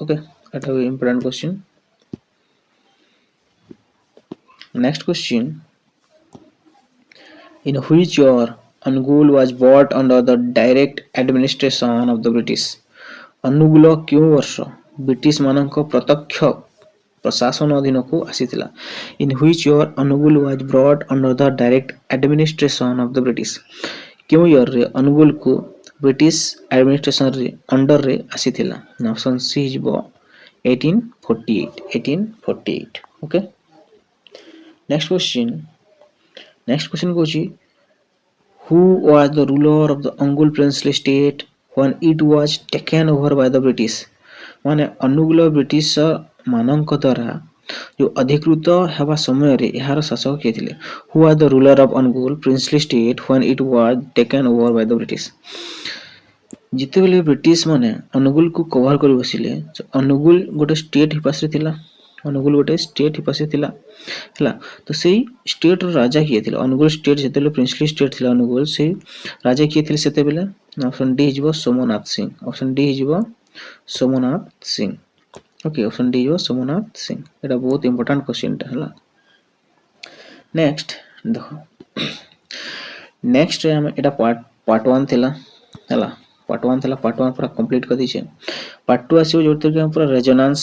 Speaker 2: ओके एटा important question next question in which year Angul was brought under the direct administration of the British Angul क्यों वर्ष ब्रिटिश मानक प्रत्यक्ष प्रशासन अधीन को आसीथिला in which year Angul was brought under the direct administration of the British क्यों ईयर रे अनुगुल को ब्रिटिश एडमिनिस्ट्रेशन रे अंडर रे आसीथिला ऑप्शन सी जिवो 1848 okay next question Kochi who was the ruler of the Angul princely state when it was taken over by the British माने Angul British मानक द्वारा जो अधिकृत हेबा समय रे एहार शासक के थिले who was the ruler of Angul princely state when it was taken over by the British जितेबेले ब्रिटिश माने अनुगुल को कवर करि बसिले अनुगुल गोटे स्टेट हिपासरे थिला हला तो सेही स्टेट रो राजा किए थिला अनुगुल स्टेट जेतेले प्रिंसली स्टेट थिला अनुगुल से राजा किए थिले सेतेबेले ऑप्शन डी हिजबो Somnath Singh okay option D हिजबो सोमनाथ सिंह एटा बहुत इंपोर्टेंट क्वेश्चन ता हला नेक्स्ट देखो नेक्स्ट हम एटा पार्ट 1 थिला हला पार्ट 1 पूरा कंप्लीट कर दीछे पार्ट 2 आसीबो जोते कि हम पूरा रेजोनेंस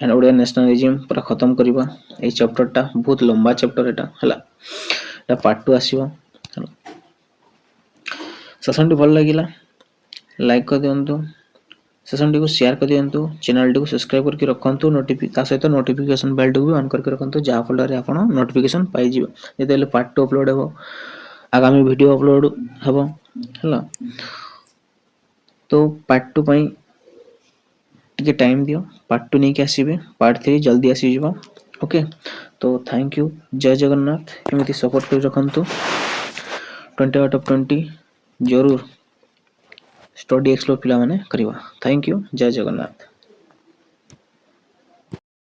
Speaker 2: एंड ओडियन नेशनलिज्म पूरा खत्म करबा ए चैप्टर टा बहुत लंबा चैप्टर एटा हला एटा पार्ट 2 आसीबो हला सेशन टी भल लागिला लाइक कर दियंतु सेशन टी को शेयर कर दियंतु चैनल टी को सब्सक्राइब करके रखंतु नोटिफिकेशन बेल टी को ऑन करके रखंतु जा फल रे आपण नोटिफिकेशन पाई जिवो जेतेले पार्ट 2 अपलोड हेबो आगामी वीडियो अपलोड हबो हला। तो पार्ट 2 पई टिके टाइम दियो, पार्ट 2 नहीं के आसीबे, पार्ट 3 जल्दी आसी जिवो। ओके, तो थैंक यू, जय जगन्नाथ। एमिति सपोर्ट कर रखंतु। 20 आउट ऑफ 20 जरूर स्टडी एक्सप्लोर पिला माने करिवा। थैंक यू, जय जगन्नाथ।